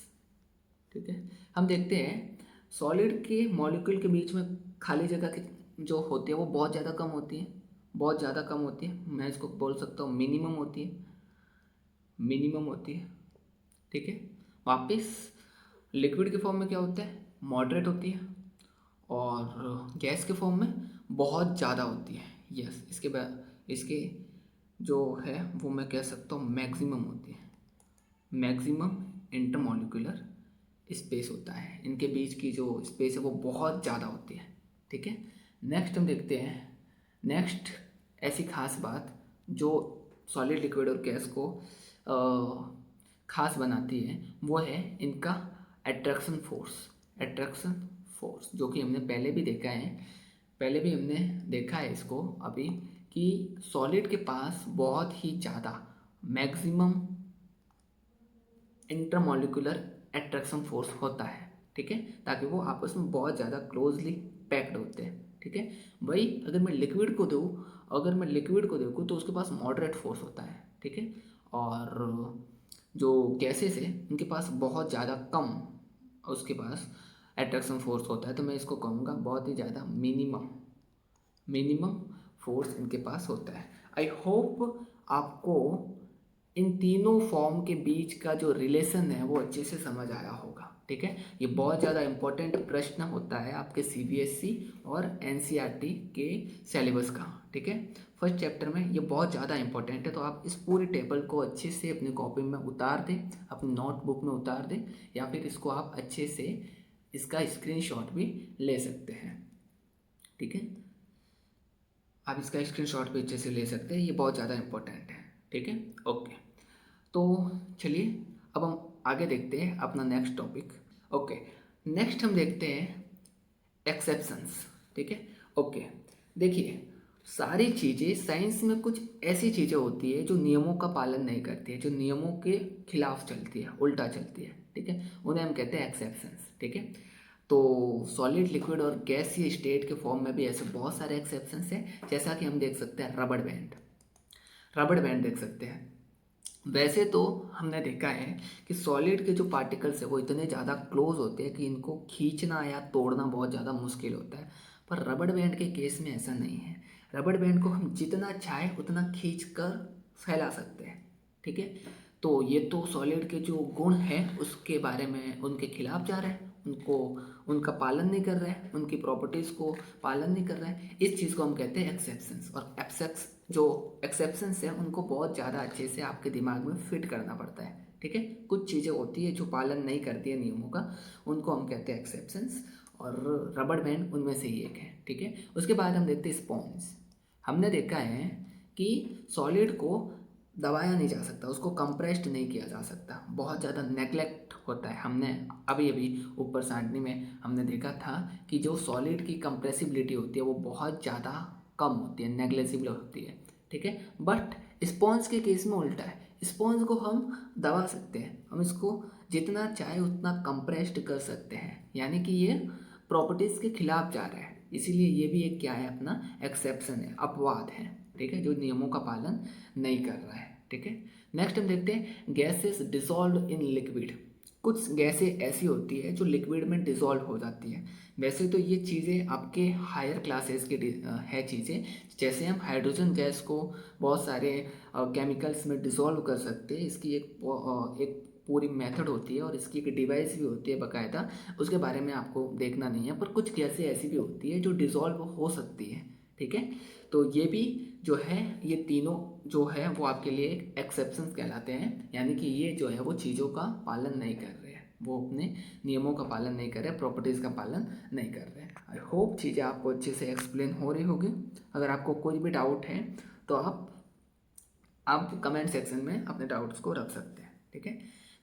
ठीक है, हम देखते हैं सॉलिड के मॉलिक्यूल के बीच में खाली जगह की जो होती है वो बहुत ज़्यादा कम होती है, बहुत ज़्यादा कम होती है। मैं इसको बोल सकता हूँ मिनिमम होती है, मिनिमम होती है। ठीक है, वापस लिक्विड के फॉर्म में क्या होता है, मॉडरेट होती है, और गैस के फॉर्म में बहुत ज़्यादा होती है। यस, इसके बाद इसके जो है वो मैं कह सकता हूँ मैक्सिमम होती है। मैक्सिमम इंटरमॉलिक्यूलर स्पेस होता है, इनके बीच की जो स्पेस है वो बहुत ज़्यादा होती है। ठीक है, नेक्स्ट हम देखते हैं, नेक्स्ट ऐसी खास बात जो सॉलिड लिक्विड और गैस को खास बनाती है वो है इनका अट्रैक्शन फोर्स। अट्रैक्शन फोर्स जो कि हमने पहले भी देखा है, पहले भी हमने देखा है इसको अभी, कि सॉलिड के पास बहुत ही ज़्यादा मैक्सिमम इंटरमॉलिक्यूलर अट्रैक्शन फोर्स होता है। ठीक है, ताकि वो आपस में बहुत ज़्यादा क्लोजली पैक्ड होते हैं। ठीक है, वही अगर मैं लिक्विड को दूँ, अगर मैं लिक्विड को देखूँ तो उसके पास मॉडरेट फोर्स होता है। ठीक है, और जो गैसेस है उनके पास बहुत ज़्यादा कम उसके पास अट्रैक्शन फोर्स होता है। तो मैं इसको कहूँगा बहुत ही ज़्यादा मिनिमम, मिनिमम फोर्स इनके पास होता है। आई होप आपको इन तीनों फॉर्म के बीच का जो रिलेशन है वो अच्छे से समझ आया होगा। ठीक है, ये बहुत ज़्यादा इंपॉर्टेंट प्रश्न होता है आपके सीबीएसई और एनसीईआरटी के सिलेबस का। ठीक है, फर्स्ट चैप्टर में ये बहुत ज़्यादा इंपॉर्टेंट है, तो आप इस पूरी टेबल को अच्छे से अपनी कॉपी में उतार दें, अपनी नोटबुक में उतार दें, या फिर इसको आप अच्छे से इसका स्क्रीनशॉट भी ले सकते हैं। ठीक है, आप इसका स्क्रीनशॉट भी अच्छे से ले सकते हैं, ये बहुत ज़्यादा इंपॉर्टेंट है। ठीक है, ओके, तो चलिए अब हम आगे देखते हैं अपना नेक्स्ट टॉपिक। ओके, नेक्स्ट हम देखते हैं एक्सेप्शंस। ठीक है, ओके, देखिए सारी चीज़ें साइंस में कुछ ऐसी चीज़ें होती है जो नियमों का पालन नहीं करती है, जो नियमों के खिलाफ चलती है, उल्टा चलती है। ठीक है, उन्हें हम कहते हैं एक्सेप्शंस। ठीक है, तो सॉलिड, लिक्विड और गैसीय स्टेट के फॉर्म में भी ऐसे बहुत सारे एक्सेप्शंस हैं, जैसा कि हम देख सकते हैं रबड़ बैंड। रबड़ बैंड देख सकते हैं। वैसे तो हमने देखा है कि सॉलिड के जो पार्टिकल्स है वो इतने ज़्यादा क्लोज होते हैं कि इनको खींचना या तोड़ना बहुत ज़्यादा मुश्किल होता है, पर रबड़ बैंड के केस में ऐसा नहीं है। रबड़ बैंड को हम जितना चाहे उतना खींच कर फैला सकते हैं। ठीक है, तो ये तो सॉलिड के जो गुण हैं उसके बारे में उनके खिलाफ जा रहे हैं, उनको उनका पालन नहीं कर रहे हैं, उनकी प्रॉपर्टीज़ को पालन नहीं कर रहे हैं। इस चीज़ को हम कहते हैं एक्सेप्शंस। और एक्सेप्स जो एक्सेप्शंस हैं उनको बहुत ज़्यादा अच्छे से आपके दिमाग में फिट करना पड़ता है। ठीक है, कुछ चीज़ें होती है जो पालन नहीं करती है नियमों का, उनको हम कहते हैं एक्सेप्शंस, और रबड़ बैंड उनमें से ही एक है। ठीक है, उसके बाद हम देखते हैं स्पॉन्ज। हमने देखा है कि सॉलिड को दबाया नहीं जा सकता, उसको कंप्रेस्ड नहीं किया जा सकता, बहुत ज़्यादा नेगलेक्ट होता है। हमने अभी अभी ऊपर सारणी में हमने देखा था कि जो सॉलिड की कंप्रेसिबिलिटी होती है वो बहुत ज़्यादा कम होती है, नेग्लेजिबल होती है। ठीक है, बट स्पॉन्ज के केस में उल्टा है। स्पॉन्ज को हम दबा सकते हैं, हम इसको जितना चाहे उतना कंप्रेस्ड कर सकते हैं, यानी कि ये प्रॉपर्टीज़ के खिलाफ जा रहा है, इसीलिए ये भी एक क्या है, अपना एक्सेप्शन है, अपवाद है। ठीक है, जो नियमों का पालन नहीं कर रहा है। ठीक है, नेक्स्ट हम देखते हैं गैसेस डिसॉल्व इन लिक्विड। कुछ गैसें ऐसी होती है जो लिक्विड में डिसॉल्व हो जाती है। वैसे तो ये चीज़ें आपके हायर क्लासेस की है चीज़ें, जैसे हम हाइड्रोजन गैस को बहुत सारे केमिकल्स में डिसॉल्व कर सकते हैं, इसकी एक पूरी मेथड होती है और इसकी एक डिवाइस भी होती है बाकायदा, उसके बारे में आपको देखना नहीं है। पर कुछ गैसें ऐसी भी होती है जो डिसॉल्व हो सकती है। ठीक है, तो ये भी जो है, ये तीनों जो है वो आपके लिए एक एक्सेप्शंस कहलाते हैं, यानी कि ये जो है वो चीज़ों का पालन नहीं कर रहे हैं, वो अपने नियमों का पालन नहीं कर रहे, प्रॉपर्टीज़ का पालन नहीं कर रहे हैं। आई होप चीज़ें आपको अच्छे से एक्सप्लेन हो रही होगी। अगर आपको कोई भी डाउट है तो आप कमेंट सेक्शन में अपने डाउट्स को रख सकते हैं। ठीक है,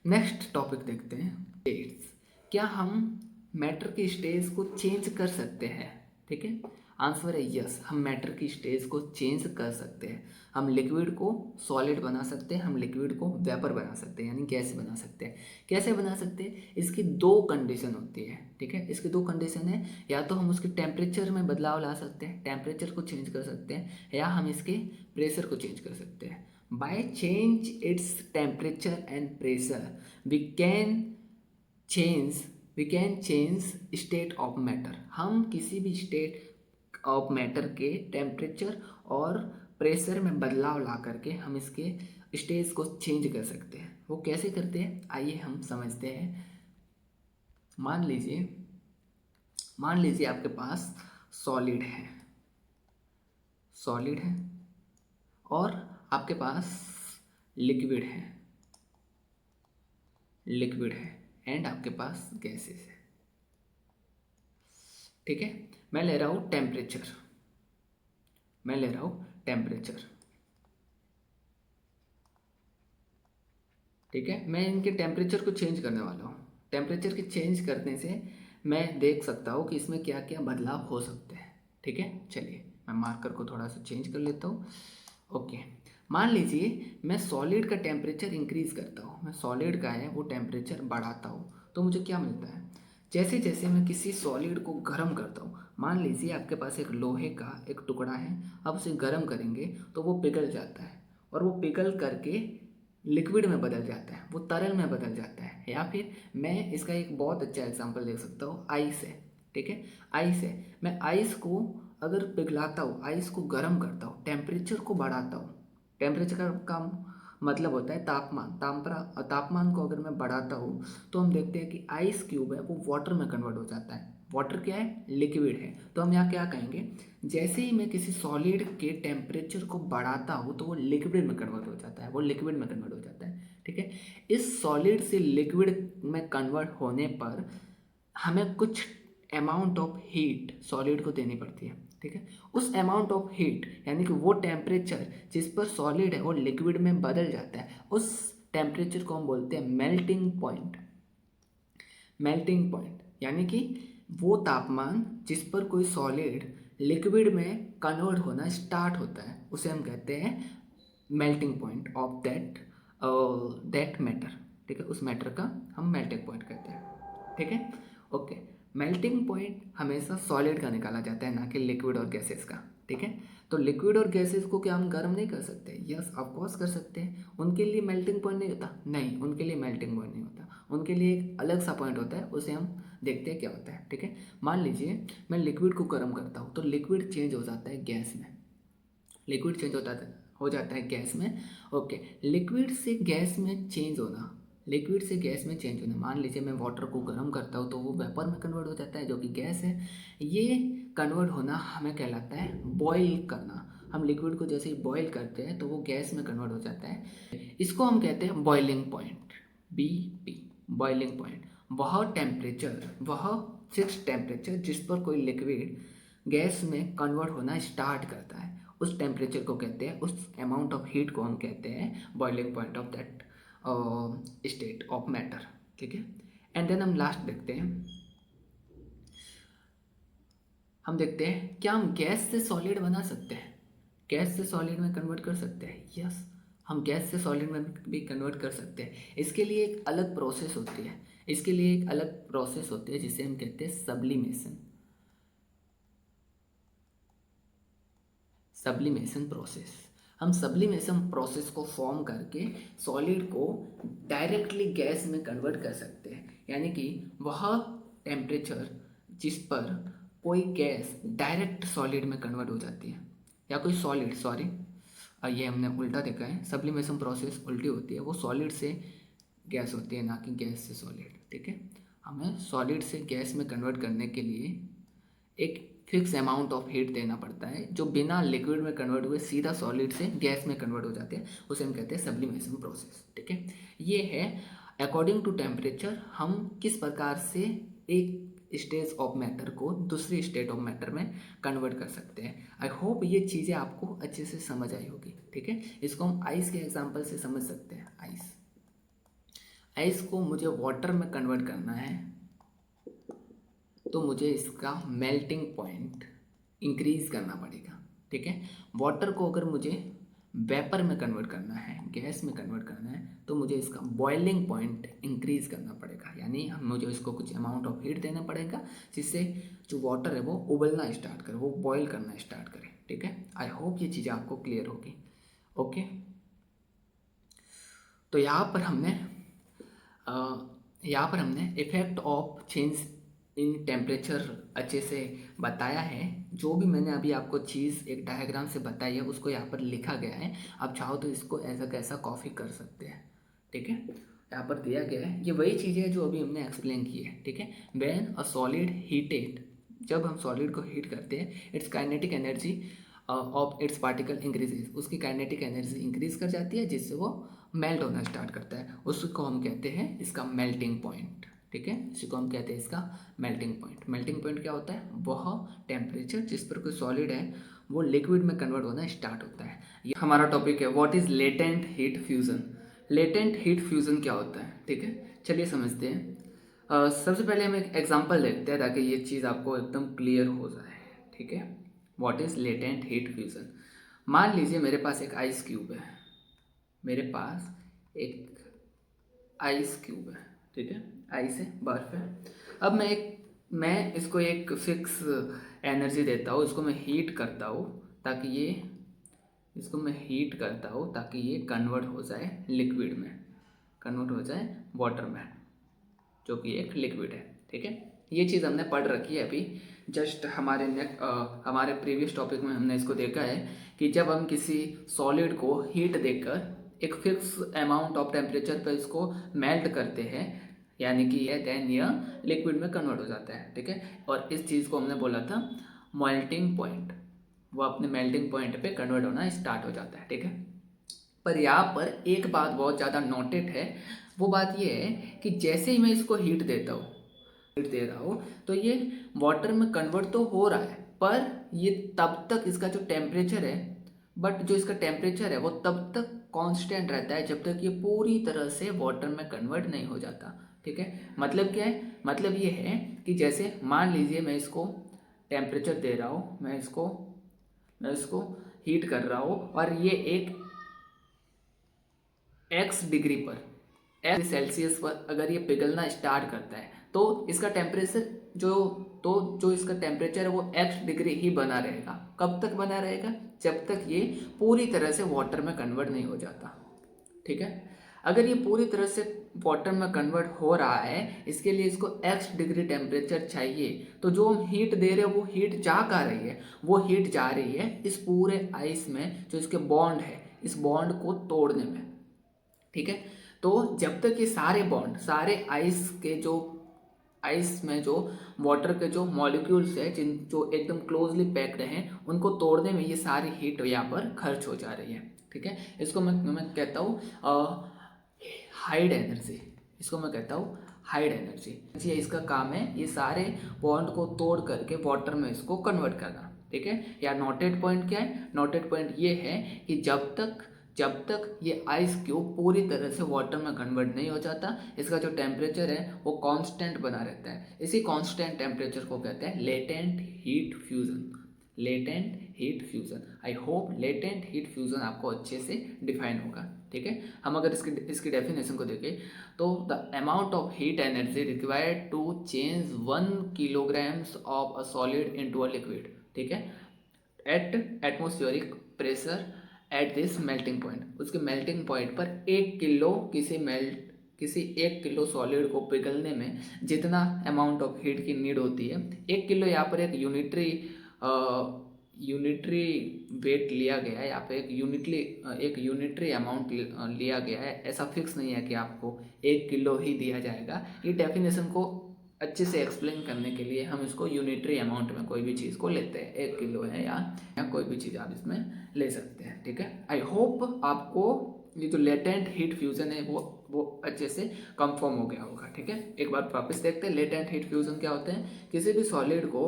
नेक्स्ट टॉपिक देखते हैं स्टेट्स। क्या हम मैटर के स्टेट्स को चेंज कर सकते हैं? ठीक है, आंसर है यस, हम मैटर की स्टेज को चेंज कर सकते हैं। हम लिक्विड को सॉलिड बना सकते हैं, हम लिक्विड को वेपर बना सकते हैं, यानी गैस बना सकते हैं। कैसे बना सकते हैं? इसकी दो कंडीशन होती है, ठीक है। इसकी दो कंडीशन है, या तो हम उसके टेम्परेचर में बदलाव ला सकते हैं, टेम्परेचर को चेंज कर सकते हैं, या हम इसके प्रेशर को चेंज कर सकते हैं। By change its temperature and pressure we can change we can change state of matter. हम किसी भी स्टेट ऑफ मैटर के टेम्परेचर और प्रेशर में बदलाव ला करके हम इसके स्टेज को चेंज कर सकते हैं। वो कैसे करते हैं, आइए हम समझते हैं। मान लीजिए आपके पास सॉलिड है, सॉलिड है, और आपके पास लिक्विड है, लिक्विड है, एंड आपके पास गैसेस है, ठीक है। मैं ले रहा हूँ टेम्परेचर, मैं ले रहा हूँ टेम्परेचर, ठीक है। मैं इनके टेम्परेचर को चेंज करने वाला हूँ। टेम्परेचर के चेंज करने से मैं देख सकता हूँ कि इसमें क्या क्या बदलाव हो सकते हैं, ठीक है। चलिए मैं मार्कर को थोड़ा सा चेंज कर लेता हूँ। ओके, मान लीजिए मैं सॉलिड का टेम्परेचर इंक्रीज़ करता हूँ, मैं सॉलिड का है वो टेम्परेचर बढ़ाता हूँ, तो मुझे क्या मिलता है? जैसे जैसे मैं किसी सॉलिड को गर्म करता हूँ, मान लीजिए आपके पास एक लोहे का एक टुकड़ा है, आप उसे गर्म करेंगे तो वो पिघल जाता है, और वो पिघल करके लिक्विड में बदल जाता है, वो तरल में बदल जाता है। या फिर मैं इसका एक बहुत अच्छा एग्जांपल दे सकता हूँ, आइस है, ठीक है। आइस है, मैं आइस को अगर पिघलाता हूँ, आइस को गर्म करता हूँ, टेम्परेचर को बढ़ाता हूँ, टेम्परेचर का मतलब होता है तापमान, तापमान को अगर मैं बढ़ाता हूँ तो हम देखते हैं कि आइस क्यूब है वो वाटर में कन्वर्ट हो जाता है। वाटर क्या है? लिक्विड है। तो हम यहाँ क्या कहेंगे, जैसे ही मैं किसी सॉलिड के टेम्परेचर को बढ़ाता हूँ तो वो लिक्विड में कन्वर्ट हो जाता है, वो लिक्विड में कन्वर्ट हो जाता है, ठीक है। इस सॉलिड से लिक्विड में कन्वर्ट होने पर हमें कुछ अमाउंट ऑफ हीट सॉलिड को देनी पड़ती है, ठीक है। उस अमाउंट ऑफ हीट यानी कि वो टेम्परेचर जिस पर सॉलिड है वो लिक्विड में बदल जाता है, उस टेम्परेचर को हम बोलते हैं मेल्टिंग पॉइंट। मेल्टिंग पॉइंट यानी कि वो तापमान जिस पर कोई सॉलिड लिक्विड में कन्वर्ट होना स्टार्ट होता है, उसे हम कहते हैं melting point of that matter, ठीक है। उस मैटर का हम मेल्टिंग पॉइंट कहते हैं, ठीक है। ओके, मेल्टिंग पॉइंट हमेशा सॉलिड का निकाला जाता है, ना कि लिक्विड और गैसेस का, ठीक है। तो लिक्विड और गैसेस को क्या हम गर्म नहीं कर सकते? यस ऑफ कोर्स कर सकते हैं। उनके लिए मेल्टिंग पॉइंट नहीं होता? नहीं, उनके लिए मेल्टिंग पॉइंट नहीं होता, उनके लिए एक अलग सा पॉइंट होता है, उसे हम देखते हैं क्या होता है, ठीक है। मान लीजिए मैं लिक्विड को गर्म करता हूँ तो लिक्विड चेंज हो जाता है गैस में, लिक्विड चेंज हो जाता है गैस में। ओके, लिक्विड से गैस में चेंज होना, लिक्विड से गैस में चेंज होना, मान लीजिए मैं वाटर को गर्म करता हूँ तो वो वेपर में कन्वर्ट हो जाता है जो कि गैस है। ये कन्वर्ट होना हमें कहलाता है बॉईल करना। हम लिक्विड को जैसे ही बॉईल करते हैं तो वो गैस में कन्वर्ट हो जाता है, इसको हम कहते हैं boiling point, BP, boiling point. वह टेम्परेचर, वह फिक्स टेम्परेचर जिस पर कोई लिक्विड गैस में कन्वर्ट होना स्टार्ट करता है, उस टेम्परेचर को कहते हैं, उस अमाउंट ऑफ हीट को हम कहते हैं boiling point of that state of matter, ठीक है। एंड देन हम लास्ट देखते हैं, हम देखते हैं क्या हम गैस से सॉलिड बना सकते हैं, गैस से सॉलिड में कन्वर्ट कर सकते हैं? यस, हम गैस से सॉलिड में भी कन्वर्ट कर सकते हैं। इसके लिए एक अलग प्रोसेस होती है, इसके लिए एक अलग प्रोसेस होती है जिसे हम कहते हैं सब्लिमेशन, सब्लिमेशन प्रोसेस। हम सब्लिमेशन प्रोसेस को फॉर्म करके सॉलिड को डायरेक्टली गैस में कन्वर्ट कर सकते हैं, यानी कि वह टेम्परेचर जिस पर कोई गैस डायरेक्ट सॉलिड में कन्वर्ट हो जाती है, या कोई सॉलिड, सॉरी ये हमने उल्टा देखा है, सब्लिमेशन प्रोसेस उल्टी होती है, वो सॉलिड से गैस होती है, ना कि गैस से सॉलिड, ठीक है। हमें सॉलिड से गैस में कन्वर्ट करने के लिए एक फिक्स अमाउंट ऑफ हीट देना पड़ता है, जो बिना लिक्विड में कन्वर्ट हुए सीधा सॉलिड से गैस में कन्वर्ट हो जाते हैं, उसे हम कहते हैं सब्लिमेशन प्रोसेस, ठीक है। ये है अकॉर्डिंग टू टेम्परेचर हम किस प्रकार से एक स्टेज ऑफ मैटर को दूसरी स्टेट ऑफ मैटर में कन्वर्ट कर सकते हैं। आई होप ये चीज़ें आपको अच्छे से समझ आई होगी, ठीक है। इसको हम आइस के एग्जाम्पल से समझ सकते हैं। आइस, आइस को मुझे वाटर में कन्वर्ट करना है तो मुझे इसका मेल्टिंग पॉइंट इंक्रीज़ करना पड़ेगा। ठीक है, वाटर को अगर मुझे वेपर में कन्वर्ट करना है, गैस में कन्वर्ट करना है, तो मुझे इसका बॉइलिंग पॉइंट इंक्रीज़ करना पड़ेगा, यानी हम मुझे इसको कुछ अमाउंट ऑफ हीट देना पड़ेगा जिससे जो वाटर है वो उबलना स्टार्ट करे, वो बॉयल करना स्टार्ट करे। ठीक है, आई होप ये चीज़ें आपको क्लियर होगी। ओके, तो यहाँ पर हमने effect of change in temperature अच्छे से बताया है। जो भी मैंने अभी आपको चीज़ एक डायग्राम से बताई है उसको यहाँ पर लिखा गया है। आप चाहो तो इसको ऐसा कैसा कॉपी कर सकते हैं। ठीक है, यहाँ पर दिया गया है, ये वही चीज़ें हैं जो अभी हमने एक्सप्लेन की है। ठीक है, व्हेन अ सॉलिड हीटेड, जब हम सॉलिड को हीट करते हैं, it's kinetic energy of its particle increases, उसकी काइनेटिक एनर्जी इंक्रीज कर जाती है जिससे वो मेल्ट होना स्टार्ट करता है। उसको हम कहते हैं इसका मेल्टिंग पॉइंट। ठीक है, इसी को हम कहते हैं इसका मेल्टिंग पॉइंट। मेल्टिंग पॉइंट क्या होता है? वह टेम्परेचर जिस पर कोई सॉलिड है वो लिक्विड में कन्वर्ट होना स्टार्ट होता है। ये हमारा टॉपिक है, what is latent heat fusion. Latent heat fusion क्या होता है? ठीक है, चलिए समझते हैं। सबसे पहले हम एक एग्जांपल देखते हैं ताकि ये चीज़ आपको एकदम क्लियर हो जाए। ठीक है, what is latent heat fusion. मान लीजिए मेरे पास एक आइस क्यूब है, मेरे पास एक आइस क्यूब है। ठीक है, आइस है, बर्फ है। अब मैं इसको एक फिक्स एनर्जी देता हूँ, इसको मैं हीट करता हूँ ताकि ये कन्वर्ट हो जाए लिक्विड में, कन्वर्ट हो जाए वाटर में, जो कि एक लिक्विड है। ठीक है, ये चीज़ हमने पढ़ रखी है अभी जस्ट हमारे प्रीवियस टॉपिक में हमने इसको देखा है कि जब हम किसी सॉलिड को हीट देकर एक फिक्स अमाउंट ऑफ टेम्परेचर पर इसको मेल्ट करते हैं, यानी कि यह लिक्विड में कन्वर्ट हो जाता है। ठीक है, और इस चीज़ को हमने बोला था मेल्टिंग पॉइंट, वो अपने मेल्टिंग पॉइंट पे कन्वर्ट होना स्टार्ट हो जाता है। ठीक है, पर यहाँ पर एक बात बहुत ज़्यादा नोटेड है, वो बात ये है कि जैसे ही मैं इसको हीट दे रहा हूँ तो ये वाटर में कन्वर्ट तो हो रहा है, पर ये तब तक इसका जो टेम्परेचर है, बट जो इसका टेम्परेचर है वो तब तक कांस्टेंट रहता है जब तक ये पूरी तरह से वाटर में कन्वर्ट नहीं हो जाता। ठीक है, मतलब क्या है? मतलब ये है कि जैसे मान लीजिए मैं इसको टेम्परेचर दे रहा हूँ, मैं इसको हीट कर रहा हूँ और ये एक एक्स डिग्री पर, एक्स सेल्सियस पर अगर ये पिघलना स्टार्ट करता है तो इसका टेम्परेचर जो इसका टेम्परेचर है वो एक्स डिग्री ही बना रहेगा। कब तक बना रहेगा? जब तक ये पूरी तरह से वाटर में कन्वर्ट नहीं हो जाता। ठीक है, अगर ये पूरी तरह से वाटर में कन्वर्ट हो रहा है, इसके लिए इसको एक्स डिग्री टेम्परेचर चाहिए, तो जो हम हीट दे रहे हैं वो हीट जा कहाँ रही है? वो हीट जा रही है इस पूरे आइस में, जो इसके बॉन्ड है, इस बॉन्ड को तोड़ने में। ठीक है, तो जब तक ये सारे बॉन्ड, सारे आइस में जो वाटर के जो मॉलिक्यूल्स है जो एकदम क्लोजली पैक्ड हैं, उनको तोड़ने में ये सारी हीट यहाँ पर खर्च हो जा रही है। ठीक है, इसको मैं कहता हूँ हाइड एनर्जी। इसको मैं कहता हूँ हाइड एनर्जी। इसका काम है ये सारे बॉन्ड को तोड़ करके वाटर में इसको कन्वर्ट करना। ठीक है, या नोटेड पॉइंट क्या है? नोटेड पॉइंट ये है कि जब तक ये आइस क्यूब पूरी तरह से वाटर में कन्वर्ट नहीं हो जाता, इसका जो टेम्परेचर है वो कांस्टेंट बना रहता है। इसी कांस्टेंट टेम्परेचर को कहते हैं latent heat fusion. Latent heat fusion. I hope latent heat fusion आपको अच्छे से डिफाइन होगा। ठीक है, हम अगर इसकी डेफिनेशन को देखें तो the amount of heat energy required to change 1 kilograms of a solid into a liquid. ठीक है, at atmospheric pressure at this melting point. उसके मेल्टिंग पॉइंट पर 1 किलो किसी 1 किलो सॉलिड को पिघलने में जितना अमाउंट ऑफ हीट की नीड होती है, 1 किलो यहाँ पर एक यूनिटरी वेट लिया गया है, यहाँ पे एक यूनिटरी अमाउंट लिया गया है। ऐसा फिक्स नहीं है कि आपको 1 किलो ही दिया जाएगा। ये डेफिनेशन को अच्छे से एक्सप्लेन करने के लिए हम इसको यूनिटरी अमाउंट में कोई भी चीज़ को लेते हैं, 1 किलो है या कोई भी चीज़ आप इसमें ले सकते हैं। ठीक है, आई होप आपको ये जो लेटेंट हीट फ्यूजन है वो अच्छे से कंफर्म हो गया होगा। ठीक है, एक बार वापस देखते हैं लेटेंट हीट फ्यूजन क्या होते हैं। किसी भी सॉलिड को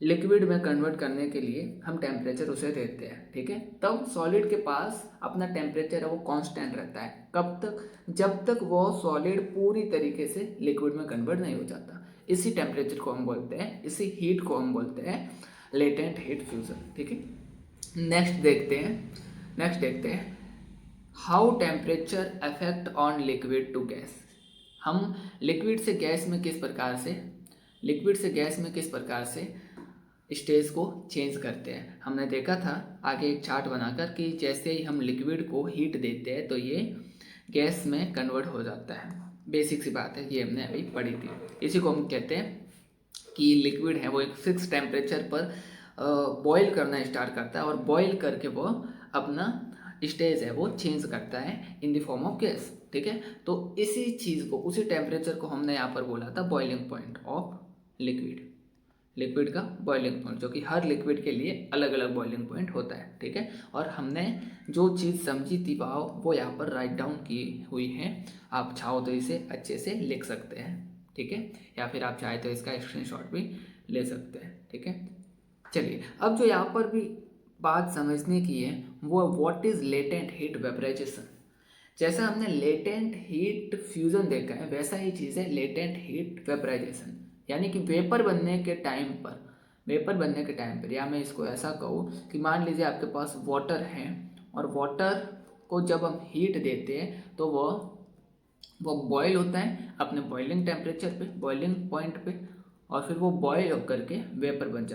लिक्विड में कन्वर्ट करने के लिए हम टेम्परेचर उसे देते हैं। ठीक है, तब सॉलिड के पास अपना टेम्परेचर है वो कांस्टेंट रहता है। कब तक? जब तक वो सॉलिड पूरी तरीके से लिक्विड में कन्वर्ट नहीं हो जाता। इसी टेम्परेचर को हम बोलते हैं, इसी हीट को हम बोलते हैं लेटेंट हीट फ्यूजन। ठीक है, नेक्स्ट देखते हैं how temperature affect on liquid to gas. हम लिक्विड से गैस में किस प्रकार से स्टेज को चेंज करते हैं। हमने देखा था आगे एक चार्ट बनाकर कि जैसे ही हम लिक्विड को हीट देते हैं तो ये गैस में कन्वर्ट हो जाता है। बेसिक सी बात है, ये हमने अभी पढ़ी थी। इसी को हम कहते हैं कि लिक्विड है वो एक फिक्स टेम्परेचर पर बॉईल करना स्टार्ट करता है और बॉईल करके वो अपना स्टेज है वो चेंज करता है in the form of gas. ठीक है, तो इसी चीज़ को, उसी टेम्परेचर को हमने यहाँ पर बोला था बॉइलिंग पॉइंट ऑफ लिक्विड का बॉइलिंग पॉइंट, जो कि हर लिक्विड के लिए अलग अलग बॉइलिंग पॉइंट होता है। ठीक है, और हमने जो चीज़ समझी थी वो यहाँ पर राइट डाउन की हुई है। आप चाहो तो इसे अच्छे से लिख सकते हैं। ठीक है, या फिर आप चाहे तो इसका स्क्रीनशॉट भी ले सकते हैं। ठीक है, चलिए अब जो यहाँ पर भी बात समझने की है वो what is latent heat vaporization. जैसा हमने लेटेंट हीट फ्यूजन देखा है वैसा ही चीज़ है लेटेंट हीट वेपराइजेशन, यानी कि वेपर बनने के टाइम पर या मैं इसको ऐसा कहूँ कि मान लीजिए आपके पास वाटर है और वाटर को जब हम हीट देते हैं तो वो बॉयल होता है अपने बॉइलिंग टेम्परेचर पे, बॉइलिंग पॉइंट पे, और फिर वो बॉयल होकर के वेपर बन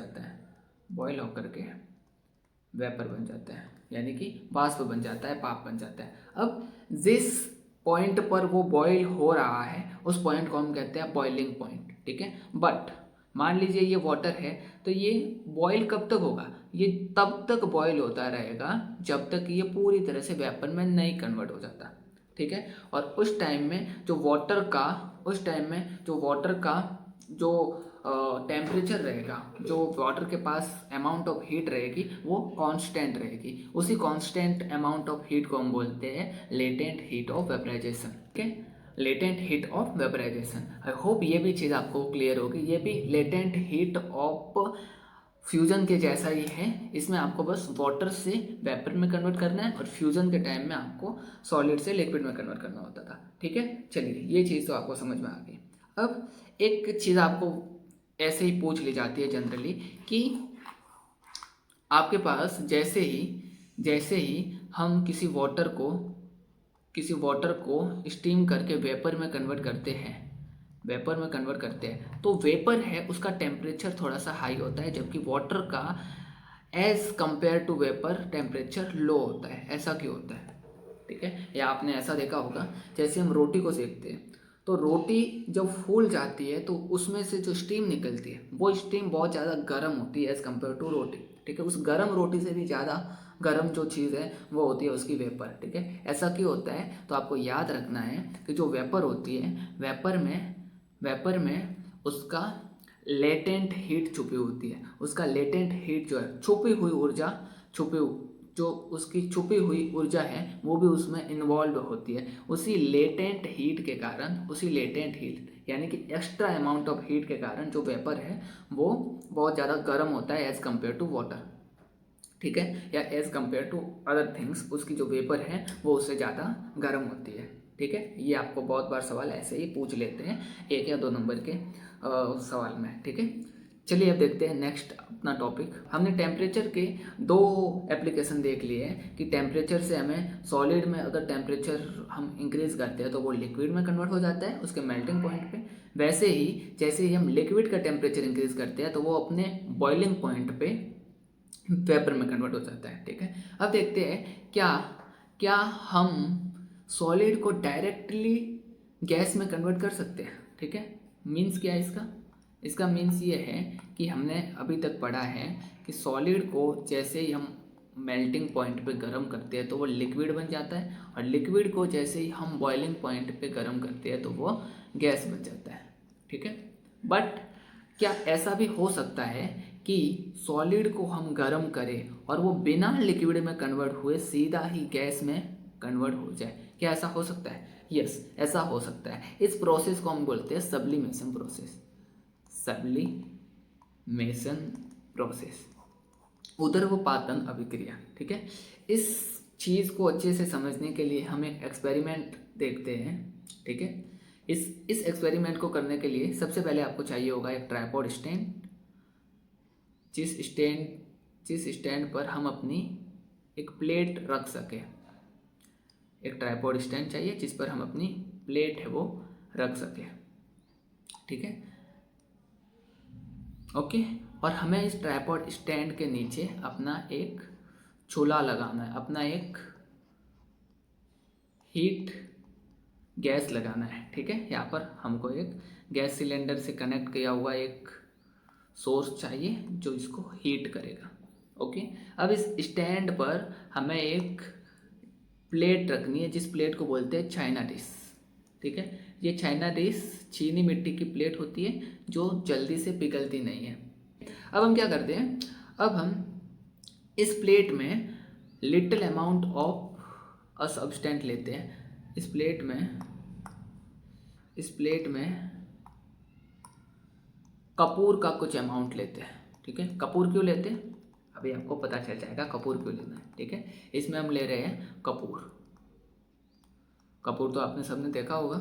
जाता है, यानी कि वाष्प बन जाता है, भाप बन जाता है। अब जिस पॉइंट पर वो बॉयल हो रहा है उस पॉइंट को हम कहते हैं बॉइलिंग पॉइंट। ठीक है, बट मान लीजिए ये वाटर है तो ये बॉयल कब तक होगा, ये तब तक बॉयल होता रहेगा जब तक ये पूरी तरह से वेपर में नहीं कन्वर्ट हो जाता। ठीक है, और उस टाइम में जो वाटर का जो टेम्परेचर रहेगा, जो वाटर के पास अमाउंट ऑफ हीट रहेगी वो कांस्टेंट रहेगी। उसी कांस्टेंट अमाउंट ऑफ हीट को हम बोलते हैं लेटेंट हीट ऑफ वेपराइजेशन। ठीक है, latent heat of vaporization. I hope ये भी चीज़ आपको क्लियर होगी। ये भी लेटेंट हीट ऑफ फ्यूजन के जैसा ही है। इसमें आपको बस वाटर से वेपर में कन्वर्ट करना है और फ्यूजन के टाइम में आपको सॉलिड से लिक्विड में कन्वर्ट करना होता था। ठीक है, चलिए ये चीज़ तो आपको समझ में आ गई। अब एक चीज़ आपको ऐसे ही पूछ ली जाती है जनरली कि आपके पास जैसे ही हम किसी वाटर को स्टीम करके वेपर में कन्वर्ट करते हैं तो वेपर है उसका टेम्परेचर थोड़ा सा हाई होता है, जबकि वाटर का as compare to vapour temperature low होता है। ऐसा क्यों होता है? ठीक है, या आपने ऐसा देखा होगा जैसे हम रोटी को सेकते हैं तो रोटी जब फूल जाती है तो उसमें से जो स्टीम निकलती है वो स्टीम बहुत ज़्यादा गर्म होती है एज़ कम्पेयर टू रोटी। ठीक है, उस गर्म रोटी से भी ज़्यादा गर्म जो चीज़ है वो होती है उसकी वेपर। ठीक है, ऐसा क्यों होता है? तो आपको याद रखना है कि जो वेपर होती है वेपर में उसका लेटेंट हीट छुपी होती है। उसका लेटेंट हीट जो है उसकी छुपी हुई ऊर्जा है वो भी उसमें इन्वॉल्व होती है। उसी लेटेंट हीट यानी कि एक्स्ट्रा अमाउंट ऑफ हीट के कारण जो वेपर है वो बहुत ज़्यादा गर्म होता है एज़ कम्पेयर टू वाटर। ठीक है, या as compare to other things उसकी जो वेपर है वो उससे ज़्यादा गर्म होती है। ठीक है, ये आपको बहुत बार सवाल ऐसे ही पूछ लेते हैं 1 या 2 नंबर के सवाल में। ठीक है, चलिए अब देखते हैं नेक्स्ट अपना टॉपिक। हमने टेम्परेचर के 2 एप्लीकेशन देख लिए हैं कि टेम्परेचर से हमें सॉलिड में अगर टेम्परेचर हम इंक्रीज़ करते हैं तो वो लिक्विड में कन्वर्ट हो जाता है उसके मेल्टिंग पॉइंट पे। वैसे ही जैसे ही हम लिक्विड का टेम्परेचर इंक्रीज़ करते हैं तो वो अपने बॉइलिंग पॉइंट पे वेपर में कन्वर्ट हो जाता है। ठीक है, अब देखते हैं क्या हम सॉलिड को डायरेक्टली गैस में कन्वर्ट कर सकते हैं। ठीक है, मीन्स क्या है इसका मीन्स ये है कि हमने अभी तक पढ़ा है कि सॉलिड को जैसे ही हम मेल्टिंग पॉइंट पे गर्म करते हैं तो वो लिक्विड बन जाता है, और लिक्विड को जैसे ही हम बॉइलिंग पॉइंट पे गर्म करते हैं तो वो गैस बन जाता है। ठीक है, बट क्या ऐसा भी हो सकता है कि सॉलिड को हम गर्म करें और वो बिना लिक्विड में कन्वर्ट हुए सीधा ही गैस में कन्वर्ट हो जाए? क्या ऐसा हो सकता है? यस, ऐसा हो सकता है। इस प्रोसेस को हम बोलते हैं सब्लिमेशन प्रोसेस, उदर्वपातन अभिक्रिया। ठीक है, इस चीज़ को अच्छे से समझने के लिए हम एक एक्सपेरिमेंट देखते हैं। ठीक है, इस एक्सपेरिमेंट को करने के लिए सबसे पहले आपको चाहिए होगा एक ट्राइपॉड स्टैंड, जिस स्टैंड पर हम अपनी एक प्लेट रख सकें। एक ट्राइपॉड स्टैंड चाहिए जिस पर हम अपनी प्लेट है वो रख सकें, ठीक है, ओके। और हमें इस ट्राइपॉड स्टैंड के नीचे अपना एक चूल्हा लगाना है, अपना एक हीट गैस लगाना है, ठीक है। यहाँ पर हमको एक गैस सिलेंडर से कनेक्ट किया हुआ एक सोर्स चाहिए जो इसको हीट करेगा, ओके। अब इस स्टैंड पर हमें एक प्लेट रखनी है जिस प्लेट को बोलते हैं चाइना डिश, ठीक है। ये चाइना डिश चीनी मिट्टी की प्लेट होती है जो जल्दी से पिघलती नहीं है। अब हम क्या करते हैं, अब हम इस प्लेट में लिटिल अमाउंट ऑफ अ सब्सटेंट लेते हैं। इस प्लेट में कपूर का कुछ अमाउंट लेते हैं, ठीक है। कपूर क्यों लेते हैं अभी आपको पता चल जाएगा कपूर क्यों लेना है, ठीक है। इसमें हम ले रहे हैं कपूर। कपूर तो आपने सबने देखा होगा,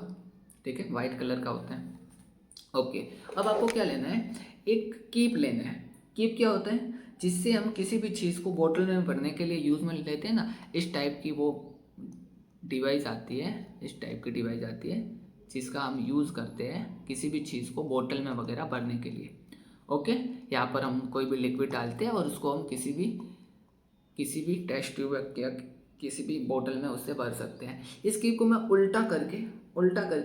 ठीक है, वाइट कलर का होता है, ओके। अब आपको क्या लेना है, एक कीप लेना है। कीप क्या होता है, जिससे हम किसी भी चीज़ को बोतल में भरने के लिए यूज़ में लेते हैं ना, इस टाइप की वो डिवाइस आती है, इस टाइप की डिवाइस आती है जिसका हम यूज़ करते हैं किसी भी चीज़ को बोतल में वगैरह भरने के लिए, ओके। यहाँ पर हम कोई भी लिक्विड डालते हैं और उसको हम किसी भी टेस्ट ट्यूब या किसी भी बोतल में उससे भर सकते हैं। इस कीप को मैं उल्टा करके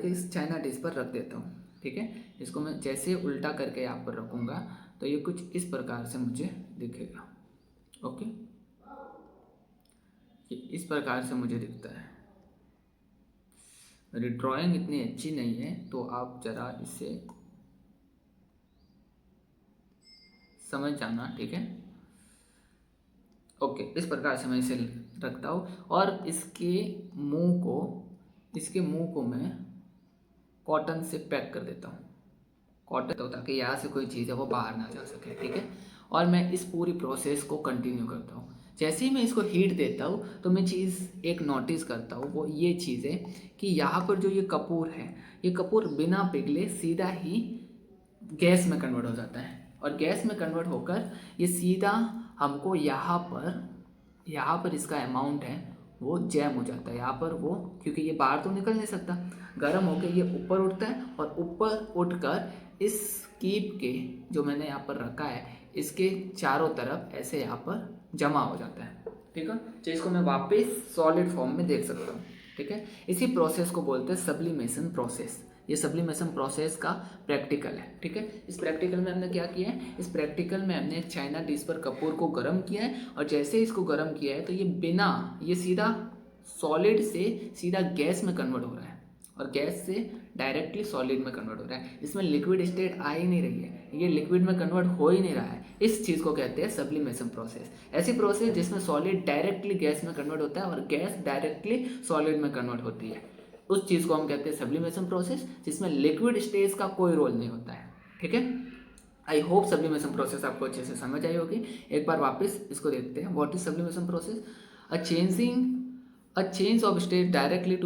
इस चाइना डिश पर रख देता हूँ, ठीक है। इसको मैं जैसे उल्टा करके यहाँ पर रखूँगा तो ये कुछ इस प्रकार से मुझे दिखेगा, ओके। ये इस प्रकार से मुझे दिखता है। मेरी ड्राइंग इतनी अच्छी नहीं है तो आप ज़रा इसे समझ जाना, ठीक है, ओके। इस प्रकार से मैं इसे रखता हूँ और इसके मुंह को मैं कॉटन से पैक कर देता हूँ, कॉटन तो, ताकि यहाँ से कोई चीज़ है वो बाहर ना जा सके, ठीक है। और मैं इस पूरी प्रोसेस को कंटिन्यू करता हूँ। जैसे ही मैं इसको हीट देता हूँ तो मैं चीज़ एक नोटिस करता हूँ, वो ये चीज़ है कि यहाँ पर जो ये कपूर है, ये कपूर बिना पिघले सीधा ही गैस में कन्वर्ट हो जाता है और गैस में कन्वर्ट होकर ये सीधा हमको यहाँ पर इसका अमाउंट है वो जैम हो जाता है यहाँ पर वो, क्योंकि ये बाहर तो निकल नहीं सकता, गर्म होकर ये ऊपर उठता है और ऊपर उठकर इस कीप के जो मैंने यहाँ पर रखा है इसके चारों तरफ ऐसे यहाँ पर जमा हो जाता है, ठीक है। तो इसको मैं वापस सॉलिड फॉर्म में देख सकता हूँ, ठीक है। इसी प्रोसेस को बोलते हैं सब्लिमेशन प्रोसेस। ये सब्लिमेशन प्रोसेस का प्रैक्टिकल है, ठीक है। इस प्रैक्टिकल में हमने क्या किया है, इस प्रैक्टिकल में हमने एक चाइना डिश पर कपूर को गर्म किया है और जैसे इसको गर्म किया है तो ये सीधा सॉलिड से सीधा गैस में कन्वर्ट हो रहा है और गैस से डायरेक्टली सॉलिड में कन्वर्ट हो रहा है। इसमें लिक्विड स्टेट आ ही नहीं रही है, ये लिक्विड में कन्वर्ट हो ही नहीं रहा है। इस चीज़ को कहते हैं सब्लिमेशन प्रोसेस। ऐसी प्रोसेस जिसमें सॉलिड डायरेक्टली गैस में कन्वर्ट होता है और गैस डायरेक्टली सॉलिड में कन्वर्ट होती है, उस चीज़ को हम कहते हैं सब्लिमेशन प्रोसेस, जिसमें लिक्विड स्टेज का कोई रोल नहीं होता है, ठीक है। आई होप सब्लिमेशन प्रोसेस आपको अच्छे से समझ आई होगी। एक बार वापस इसको देखते हैं। What is sublimation process, a change of state directly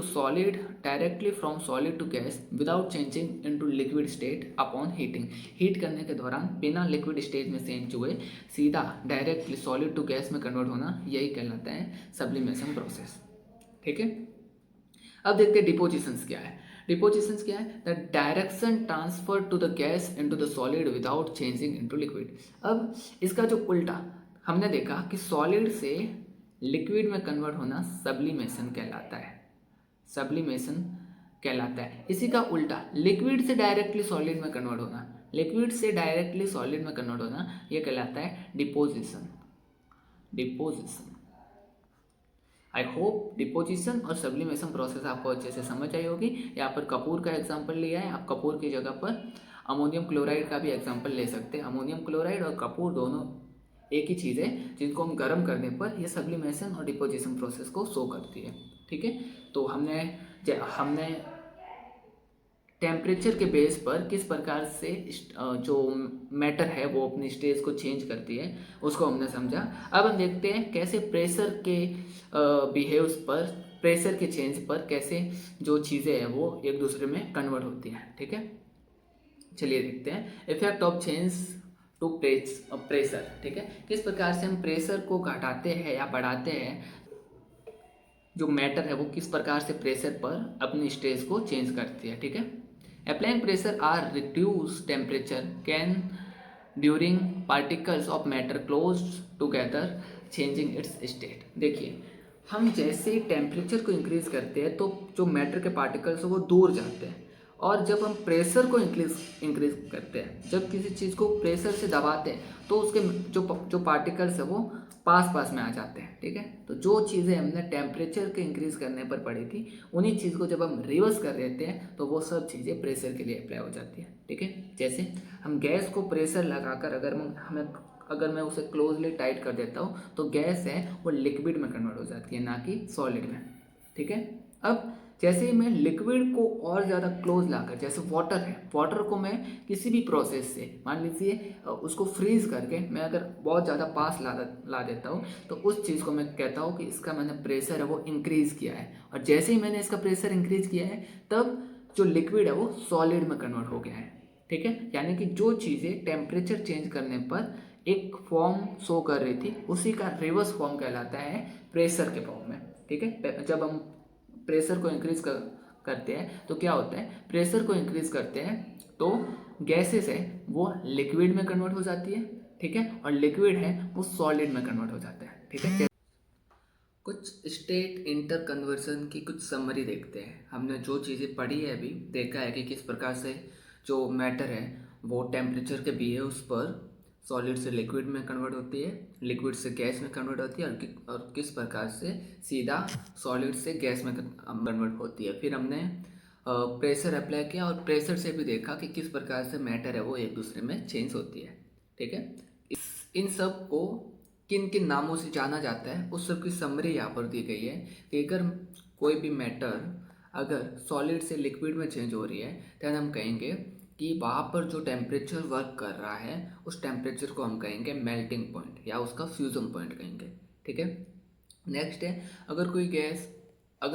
from solid to gas without changing into liquid state upon heating। Heat करने के दौरान बिना लिक्विड स्टेज में चेंज हुए सीधा डायरेक्टली सॉलिड टू गैस में कन्वर्ट होना, यही कहलाता है सब्लिमेशन प्रोसेस, ठीक है। अब देखते हैं डिपोजिशंस क्या है। डिपोजिशंस क्या है, the direction transfer to the gas into the solid without changing into liquid. अब इसका जो उल्टा हमने देखा कि सॉलिड से लिक्विड में कन्वर्ट होना सब्लिमेशन कहलाता है, सब्लिमेशन कहलाता है। इसी का उल्टा लिक्विड से डायरेक्टली सॉलिड में कन्वर्ट होना, लिक्विड से डायरेक्टली सॉलिड में कन्वर्ट होना, यह कहलाता है deposition. Deposition. I hope deposition और सब्लिमेशन प्रोसेस आपको अच्छे से समझ आई होगी। यहाँ पर कपूर का एग्जाम्पल लिया है, आप कपूर की जगह पर अमोनियम क्लोराइड का भी एग्जाम्पल ले सकते हैं। अमोनियम क्लोराइड और कपूर दोनों एक ही चीज़ है जिनको हम गर्म करने पर यह सब्लिमेशन और डिपोजिशन प्रोसेस को शो करती है, ठीक है। तो हमने टेम्परेचर के बेस पर किस प्रकार से जो मैटर है वो अपनी स्टेज को चेंज करती है उसको हमने समझा। अब हम देखते हैं कैसे प्रेशर के बिहेव्स पर, प्रेशर के चेंज पर कैसे जो चीज़ें हैं वो एक दूसरे में कन्वर्ट होती हैं, ठीक है। चलिए देखते हैं। Effect of change to pressure, ठीक है। किस प्रकार से हम प्रेशर को घटाते हैं या बढ़ाते हैं, जो मैटर है वो किस प्रकार से प्रेशर पर अपनी स्टेज को चेंज करती है, ठीक है। Applying pressure or reduce temperature can during particles of matter close together changing its state. देखिए, हम जैसे ही टेम्परेचर को इंक्रीज करते हैं तो जो मैटर के पार्टिकल्स हैं वो दूर जाते हैं, और जब हम प्रेशर को इंक्रीज करते हैं, जब किसी चीज़ को प्रेशर से दबाते हैं तो उसके जो पार्टिकल्स है वो पास पास में आ जाते हैं, ठीक है। तो जो चीज़ें हमने टेम्परेचर के इंक्रीज करने पर पढ़ी थी, उन्हीं चीज़ को जब हम रिवर्स कर देते हैं तो वो सब चीज़ें प्रेशर के लिए अप्लाई हो जाती है, ठीक है। जैसे हम गैस को प्रेशर लगाकर अगर मैं उसे क्लोजली टाइट कर देता हूँ तो गैस है वो लिक्विड में कन्वर्ट हो जाती है, ना कि सॉलिड में, ठीक है। अब जैसे ही मैं लिक्विड को और ज़्यादा क्लोज लाकर, जैसे वाटर है, वाटर को मैं किसी भी प्रोसेस से, मान लीजिए उसको फ्रीज करके मैं अगर बहुत ज़्यादा पास ला देता हूँ तो उस चीज़ को मैं कहता हूँ कि इसका मैंने प्रेशर है वो इंक्रीज़ किया है। और जैसे ही मैंने इसका प्रेशर इंक्रीज़ किया है तब जो लिक्विड है वो सॉलिड में कन्वर्ट हो गया है, ठीक है। यानी कि जो चीज़ें टेम्परेचर चेंज करने पर एक फॉर्म शो कर रही थी, उसी का रिवर्स फॉर्म कहलाता है प्रेशर के फॉर्म में, ठीक है। जब हम प्रेशर को इंक्रीज करते हैं तो क्या होता है, प्रेशर को इंक्रीज करते हैं तो गैसेस है वो लिक्विड में कन्वर्ट हो जाती है, ठीक है, और लिक्विड है वो सॉलिड में कन्वर्ट हो जाता है, ठीक है। कुछ स्टेट इंटर कन्वर्जन की कुछ समरी देखते हैं। हमने जो चीज़ें पढ़ी है अभी, देखा है कि किस प्रकार से जो मैटर है वो टेम्परेचर के बिहेव्स पर सॉलिड से लिक्विड में कन्वर्ट होती है, लिक्विड से गैस में कन्वर्ट होती है, और किस प्रकार से सीधा सॉलिड से गैस में कन्वर्ट होती है। फिर हमने प्रेशर अप्लाई किया और प्रेशर से भी देखा कि किस प्रकार से मैटर है वो एक दूसरे में चेंज होती है, ठीक है। इन सब को किन किन नामों से जाना जाता है उस सब की समरी यहाँ पर दी गई है कि अगर कोई भी मैटर अगर सॉलिड से लिक्विड में चेंज हो रही है तो हम कहेंगे कि वहाँ पर जो टेम्परेचर वर्क कर रहा है उस टेम्परेचर को हम कहेंगे मेल्टिंग पॉइंट या उसका फ्यूजन पॉइंट कहेंगे, ठीक है। नेक्स्ट है, अगर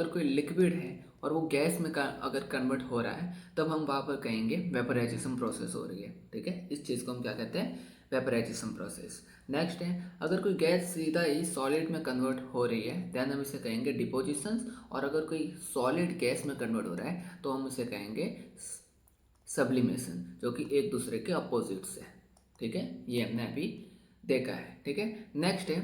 कोई लिक्विड है और वो गैस में अगर कन्वर्ट हो रहा है तब हम वहाँ पर कहेंगे वेपराइजेशन प्रोसेस हो रही है, ठीक है। इस चीज़ को हम क्या कहते हैं, वेपराइजेशन प्रोसेस। नेक्स्ट है, अगर कोई गैस सीधा ही सॉलिड में कन्वर्ट हो रही है देन हम इसे कहेंगे डिपोजिशन, और अगर कोई सॉलिड गैस में कन्वर्ट हो रहा है तो हम इसे कहेंगे सब्लिमेशन, जो कि एक दूसरे के अपोजिट्स है, ठीक है। ये हमने अभी देखा है, ठीक है। नेक्स्ट है,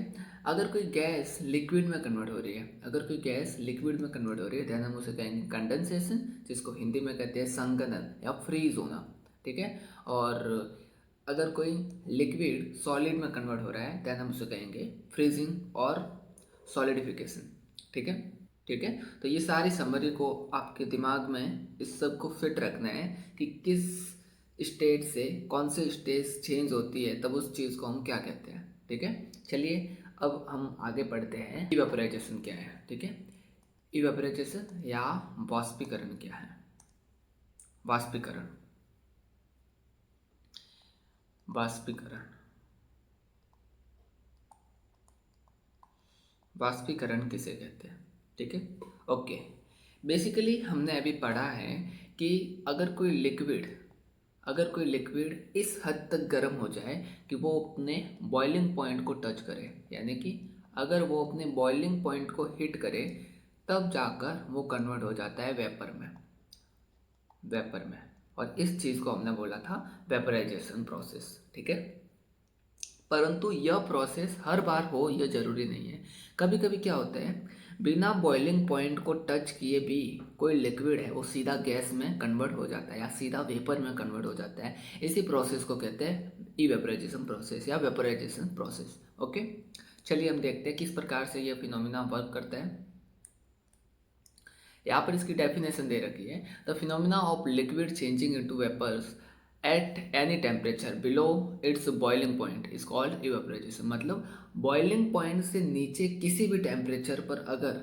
अगर कोई गैस लिक्विड में कन्वर्ट हो रही है, अगर कोई गैस लिक्विड में कन्वर्ट हो रही है देन हम उसे कहेंगे कंडेंसेशन, जिसको हिंदी में कहते हैं संघनन या फ्रीज होना, ठीक है। और अगर कोई लिक्विड सॉलिड में कन्वर्ट हो रहा है देन हम उसे कहेंगे फ्रीजिंग और सॉलिडिफिकेशन, ठीक है, ठीक है। तो ये सारी समरी को आपके दिमाग में इस सब को फिट रखना है कि किस स्टेट से कौन से स्टेज चेंज होती है तब उस चीज़ को हम क्या कहते हैं, ठीक है। चलिए अब हम आगे बढ़ते हैं, इवेपोराइजेशन क्या है, ठीक है। इवेपोराइजेशन या वाष्पीकरण क्या है। वाष्पीकरण, वाष्पीकरण, वाष्पीकरण किसे कहते हैं, ठीक है। ओके, बेसिकली हमने अभी पढ़ा है कि अगर कोई लिक्विड इस हद तक गर्म हो जाए कि वो अपने बॉइलिंग पॉइंट को टच करे, यानी कि अगर वो अपने बॉइलिंग पॉइंट को हिट करे तब जाकर वो कन्वर्ट हो जाता है वेपर में, और इस चीज़ को हमने बोला था वेपराइजेशन प्रोसेस, ठीक है। परंतु यह प्रोसेस हर बार हो यह ज़रूरी नहीं है। कभी कभी क्या होता है, बिना बॉइलिंग पॉइंट को टच किए भी कोई लिक्विड है वो सीधा गैस में कन्वर्ट हो जाता है या सीधा वेपर में कन्वर्ट हो जाता है। इसी प्रोसेस को कहते हैं इवेपोराइजेशन प्रोसेस या वेपोराइजेशन प्रोसेस, ओके। चलिए हम देखते हैं किस प्रकार से यह फिनोमिना वर्क करता है। यहाँ पर इसकी डेफिनेशन दे रखी है, the phenomena of liquid changing into vapours at any temperature below its boiling point is called evaporation. मतलब बॉइलिंग पॉइंट से नीचे किसी भी टेम्परेचर पर अगर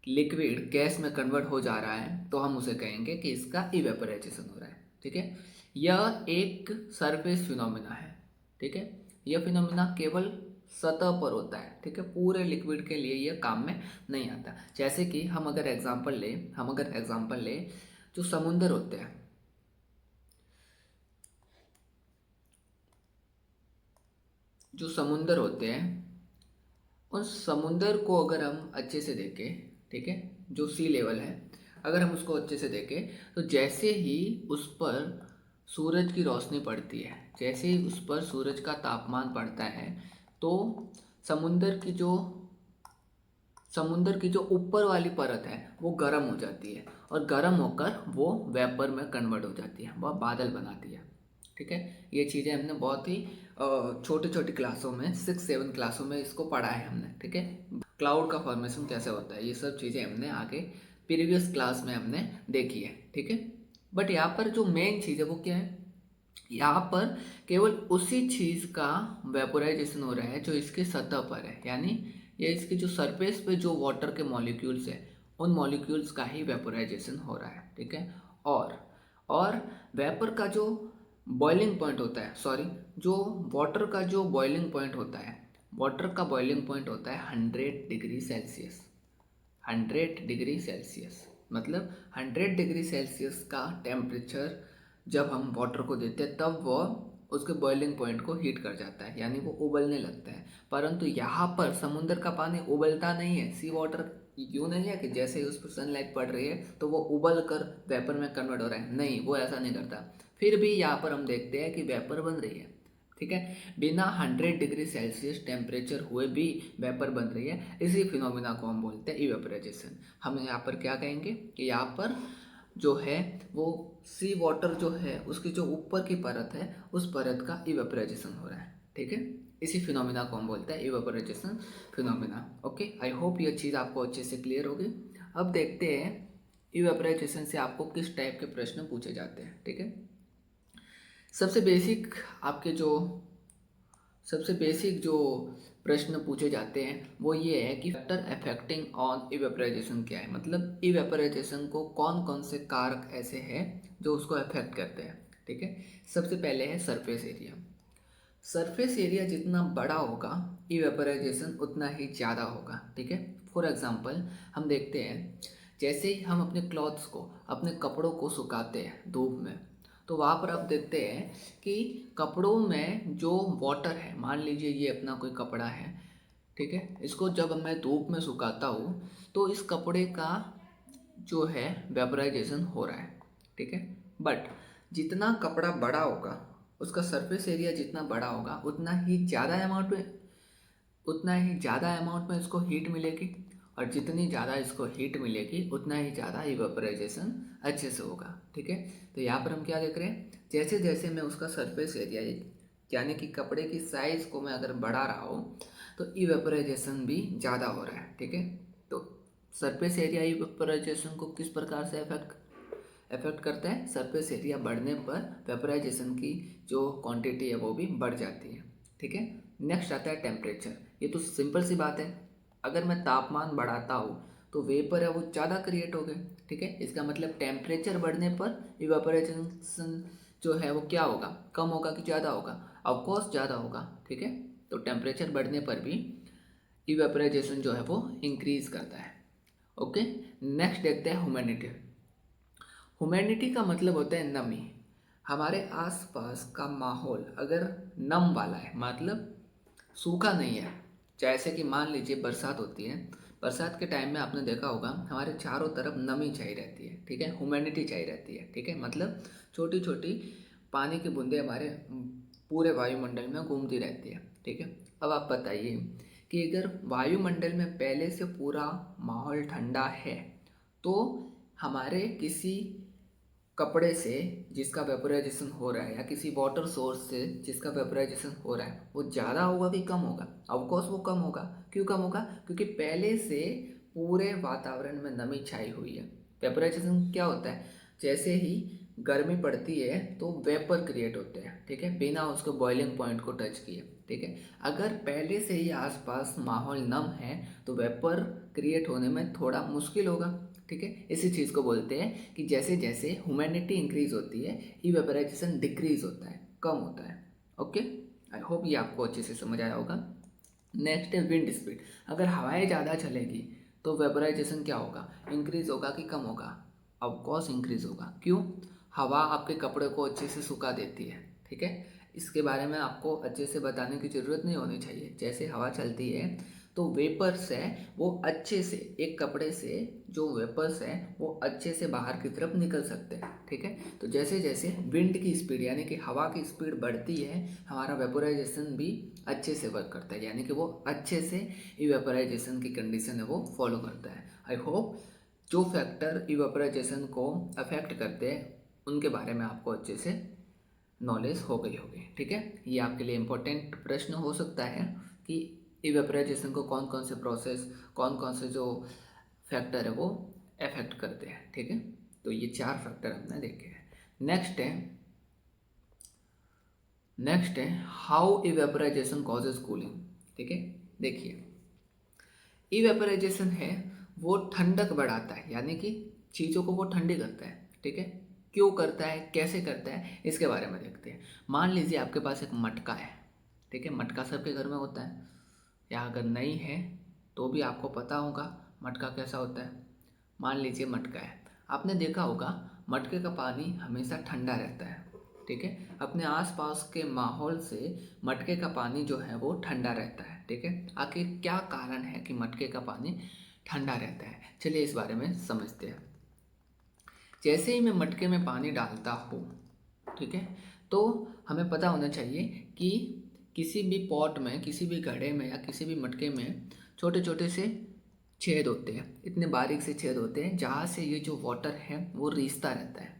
लिक्विड गैस में कन्वर्ट हो जा रहा है तो हम उसे कहेंगे कि इसका इवेपोराइजेशन हो रहा है, ठीक है। यह एक सरफेस फिनोमिना है, ठीक है। यह फिनोमिना केवल सतह पर होता है, ठीक है, पूरे लिक्विड के लिए यह काम में नहीं आता। जैसे कि हम अगर एग्जांपल लें जो समुंदर होते हैं, जो समुंदर होते हैं, उन समुंदर को अगर हम अच्छे से देखें, ठीक है, जो सी लेवल है, अगर हम उसको अच्छे से देखें तो जैसे ही उस पर सूरज की रोशनी पड़ती है, जैसे ही उस पर सूरज का तापमान पड़ता है, तो समुंदर की जो समुंदर की जो ऊपर वाली परत है वो गर्म हो जाती है, और गर्म होकर वो वेपर में कन्वर्ट हो जाती है, वह बादल बनाती है। ठीक है, ये चीज़ें हमने बहुत ही छोटी छोटी क्लासों में 6-7 क्लासों में इसको पढ़ा है हमने। ठीक है, क्लाउड का फॉर्मेशन कैसे होता है, ये सब चीज़ें हमने आगे प्रीवियस क्लास में हमने देखी है। ठीक है, बट यहाँ पर जो मेन चीज़ है वो क्या है, यहाँ पर केवल उसी चीज़ का वेपोराइजेशन हो रहा है जो इसकी सतह पर है, यानी ये इसकी जो सरफेस पे जो वाटर के मॉलिक्यूल्स है, उन मॉलिक्यूल्स का ही वेपोराइजेशन हो रहा है। ठीक है, और वेपर का जो बॉइलिंग पॉइंट होता है, सॉरी, जो वाटर का जो बॉइलिंग पॉइंट होता है, वाटर का बॉइलिंग पॉइंट होता है 100 डिग्री सेल्सियस। 100 डिग्री सेल्सियस मतलब 100 डिग्री सेल्सियस का टेम्परेचर जब हम वाटर को देते हैं तब वह उसके बॉइलिंग पॉइंट को हीट कर जाता है, यानी वो उबलने लगता है। परंतु यहाँ पर समुद्र का पानी उबलता नहीं है। सी वाटर यूँ नहीं है कि जैसे ही उस पर सनलाइट पड़ रही है तो वो उबल कर वेपर में कन्वर्ट हो रहा है, नहीं, वो ऐसा नहीं करता। फिर भी यहाँ पर हम देखते हैं कि वेपर बन रही है। ठीक है, बिना 100 डिग्री सेल्सियस टेम्परेचर हुए भी वेपर बन रही है। इसी फिनोमिना को हम बोलते हैं इवेपोराइजेशन। हम यहाँ पर क्या कहेंगे कि यहाँ पर जो है वो सी वाटर जो है उसकी जो ऊपर की परत है उस परत का इवेपोराइजेशन हो रहा है। ठीक है, इसी फिनोमिना को हम बोलते हैं इवेपोराइजेशन फिनोमिना। ओके, आई होप ये चीज़ आपको अच्छे से क्लियर होगी। अब देखते हैं इवेपोराइजेशन से आपको किस टाइप के प्रश्न पूछे जाते हैं। ठीक है, सबसे बेसिक आपके जो सबसे बेसिक जो प्रश्न पूछे जाते हैं वो ये है कि फैक्टर अफेक्टिंग ऑन इवेपोराइजेशन क्या है, मतलब इवेपोराइजेशन को कौन कौन से कारक ऐसे हैं जो उसको अफेक्ट करते हैं। ठीक है, सबसे पहले है सरफेस एरिया। सरफेस एरिया जितना बड़ा होगा इवेपोराइजेशन उतना ही ज़्यादा होगा। ठीक है, फॉर एग्जांपल हम देखते हैं, जैसे ही हम अपने क्लॉथ्स को, अपने कपड़ों को सुखाते हैं धूप में, तो वहाँ पर आप देखते हैं कि कपड़ों में जो वाटर है, मान लीजिए ये अपना कोई कपड़ा है, ठीक है, इसको जब मैं धूप में सुखाता हूँ तो इस कपड़े का जो है वेपराइजेशन हो रहा है। ठीक है, बट जितना कपड़ा बड़ा होगा, उसका सरफेस एरिया जितना बड़ा होगा उतना ही ज़्यादा अमाउंट में इसको हीट मिलेगी, और जितनी ज़्यादा इसको हीट मिलेगी उतना ही ज़्यादा इवेपोराइजेशन अच्छे से होगा। ठीक है, तो यहाँ पर हम क्या देख रहे हैं, जैसे जैसे मैं उसका सरफेस एरिया यानी कि कपड़े की साइज़ को मैं अगर बढ़ा रहा हूँ तो इवेपोराइजेशन भी ज़्यादा हो रहा है। ठीक है, तो सरफेस एरिया इवेपोराइजेशन को किस प्रकार से इफेक्ट करता है, सरफेस एरिया बढ़ने पर वेपराइजेशन की जो क्वांटिटी है वो भी बढ़ जाती है। ठीक है, नेक्स्ट आता है टेम्परेचर। ये तो सिंपल सी बात है, अगर मैं तापमान बढ़ाता हूँ तो वेपर है वो ज़्यादा क्रिएट हो गए। ठीक है, इसका मतलब टेम्परेचर बढ़ने पर इवेपोरेशन जो है वो क्या होगा, कम होगा कि ज़्यादा होगा, ऑफकोर्स ज़्यादा होगा। ठीक है, तो टेम्परेचर बढ़ने पर भी इवेपोराइजेशन जो है वो इंक्रीज करता है। ओके, नेक्स्ट देखते हैं ह्यूमिडिटी। ह्यूमिडिटी का मतलब होता है नमी। हमारे आसपास का माहौल अगर नम वाला है, मतलब सूखा नहीं है, जैसे कि मान लीजिए बरसात होती है, बरसात के टाइम में आपने देखा होगा हमारे चारों तरफ नमी चाहिए रहती है। ठीक है, ह्यूमिडिटी चाहिए रहती है। ठीक है, मतलब छोटी छोटी पानी की बूंदें हमारे पूरे वायुमंडल में घूमती रहती है। ठीक है, अब आप बताइए कि अगर वायुमंडल में पहले से पूरा माहौल ठंडा है तो हमारे किसी कपड़े से जिसका वेपोराइजेशन हो रहा है या किसी वाटर सोर्स से जिसका वेपोराइजेशन हो रहा है वो ज़्यादा होगा कि कम होगा, ऑफकोर्स वो कम होगा। क्यों कम होगा, क्योंकि पहले से पूरे वातावरण में नमी छाई हुई है। वेपोराइजेशन क्या होता है, जैसे ही गर्मी पड़ती है तो वेपर क्रिएट होते हैं। ठीक है, बिना उसको बॉइलिंग पॉइंट को टच किए। ठीक है, अगर पहले से ही आसपास माहौल नम है तो वेपर क्रिएट होने में थोड़ा मुश्किल होगा। ठीक है, इसी चीज़ को बोलते हैं कि जैसे जैसे ह्यूमिडिटी इंक्रीज होती है इवेपोराइजेशन डिक्रीज होता है, कम होता है। ओके, आई होप ये आपको अच्छे से समझ आया होगा। नेक्स्ट है विंड स्पीड। अगर हवाएं ज़्यादा चलेगी तो वेपोराइजेशन क्या होगा, इंक्रीज होगा कि कम होगा, ऑफकोर्स इंक्रीज होगा। क्यों, हवा आपके कपड़े को अच्छे से सुखा देती है। ठीक है, इसके बारे में आपको अच्छे से बताने की ज़रूरत नहीं होनी चाहिए। जैसे हवा चलती है तो वेपर्स है वो अच्छे से एक कपड़े से जो वेपर्स है वो अच्छे से बाहर की तरफ निकल सकते हैं, ठीक है। तो जैसे जैसे विंड की स्पीड यानी कि हवा की स्पीड बढ़ती है हमारा वेपोराइजेशन भी अच्छे से वर्क करता है, यानी कि वो अच्छे से इवेपोराइजेशन की कंडीशन है वो फॉलो करता है। आई होप जो फैक्टर इवेपोराइजेशन को अफेक्ट करते हैं उनके बारे में आपको अच्छे से नॉलेज हो गई होगी, ठीक है। ये आपके लिए इम्पोर्टेंट प्रश्न हो सकता है कि इवेपोराइजेशन को कौन कौन से प्रोसेस कौन कौन से जो फैक्टर है वो अफेक्ट करते हैं, ठीक है। तो ये 4 फैक्टर हमने देखे हैं। नेक्स्ट है हाउ इवेपोराइजेशन कॉजेज कूलिंग, ठीक है। देखिए इवेपोराइजेशन है वो ठंडक बढ़ाता है, यानी कि चीज़ों को वो ठंडी करता है, ठीक है। क्यों करता है, कैसे करता है, इसके बारे में देखते हैं। मान लीजिए आपके पास एक मटका है, ठीक है। मटका सबके घर में होता है, या अगर नहीं है तो भी आपको पता होगा मटका कैसा होता है। मान लीजिए मटका है, आपने देखा होगा मटके का पानी हमेशा ठंडा रहता है, ठीक है। अपने आसपास के माहौल से मटके का पानी जो है वो ठंडा रहता है, ठीक है। आखिर क्या कारण है कि मटके का पानी ठंडा रहता है, चलिए इस बारे में समझते हैं। जैसे ही मैं मटके में पानी डालता हूँ, ठीक है, तो हमें पता होना चाहिए कि किसी भी पॉट में, किसी भी घड़े में या किसी भी मटके में छोटे छोटे से छेद होते हैं, इतने बारीक से छेद होते हैं जहाँ से ये जो वाटर है वो रिसता रहता है,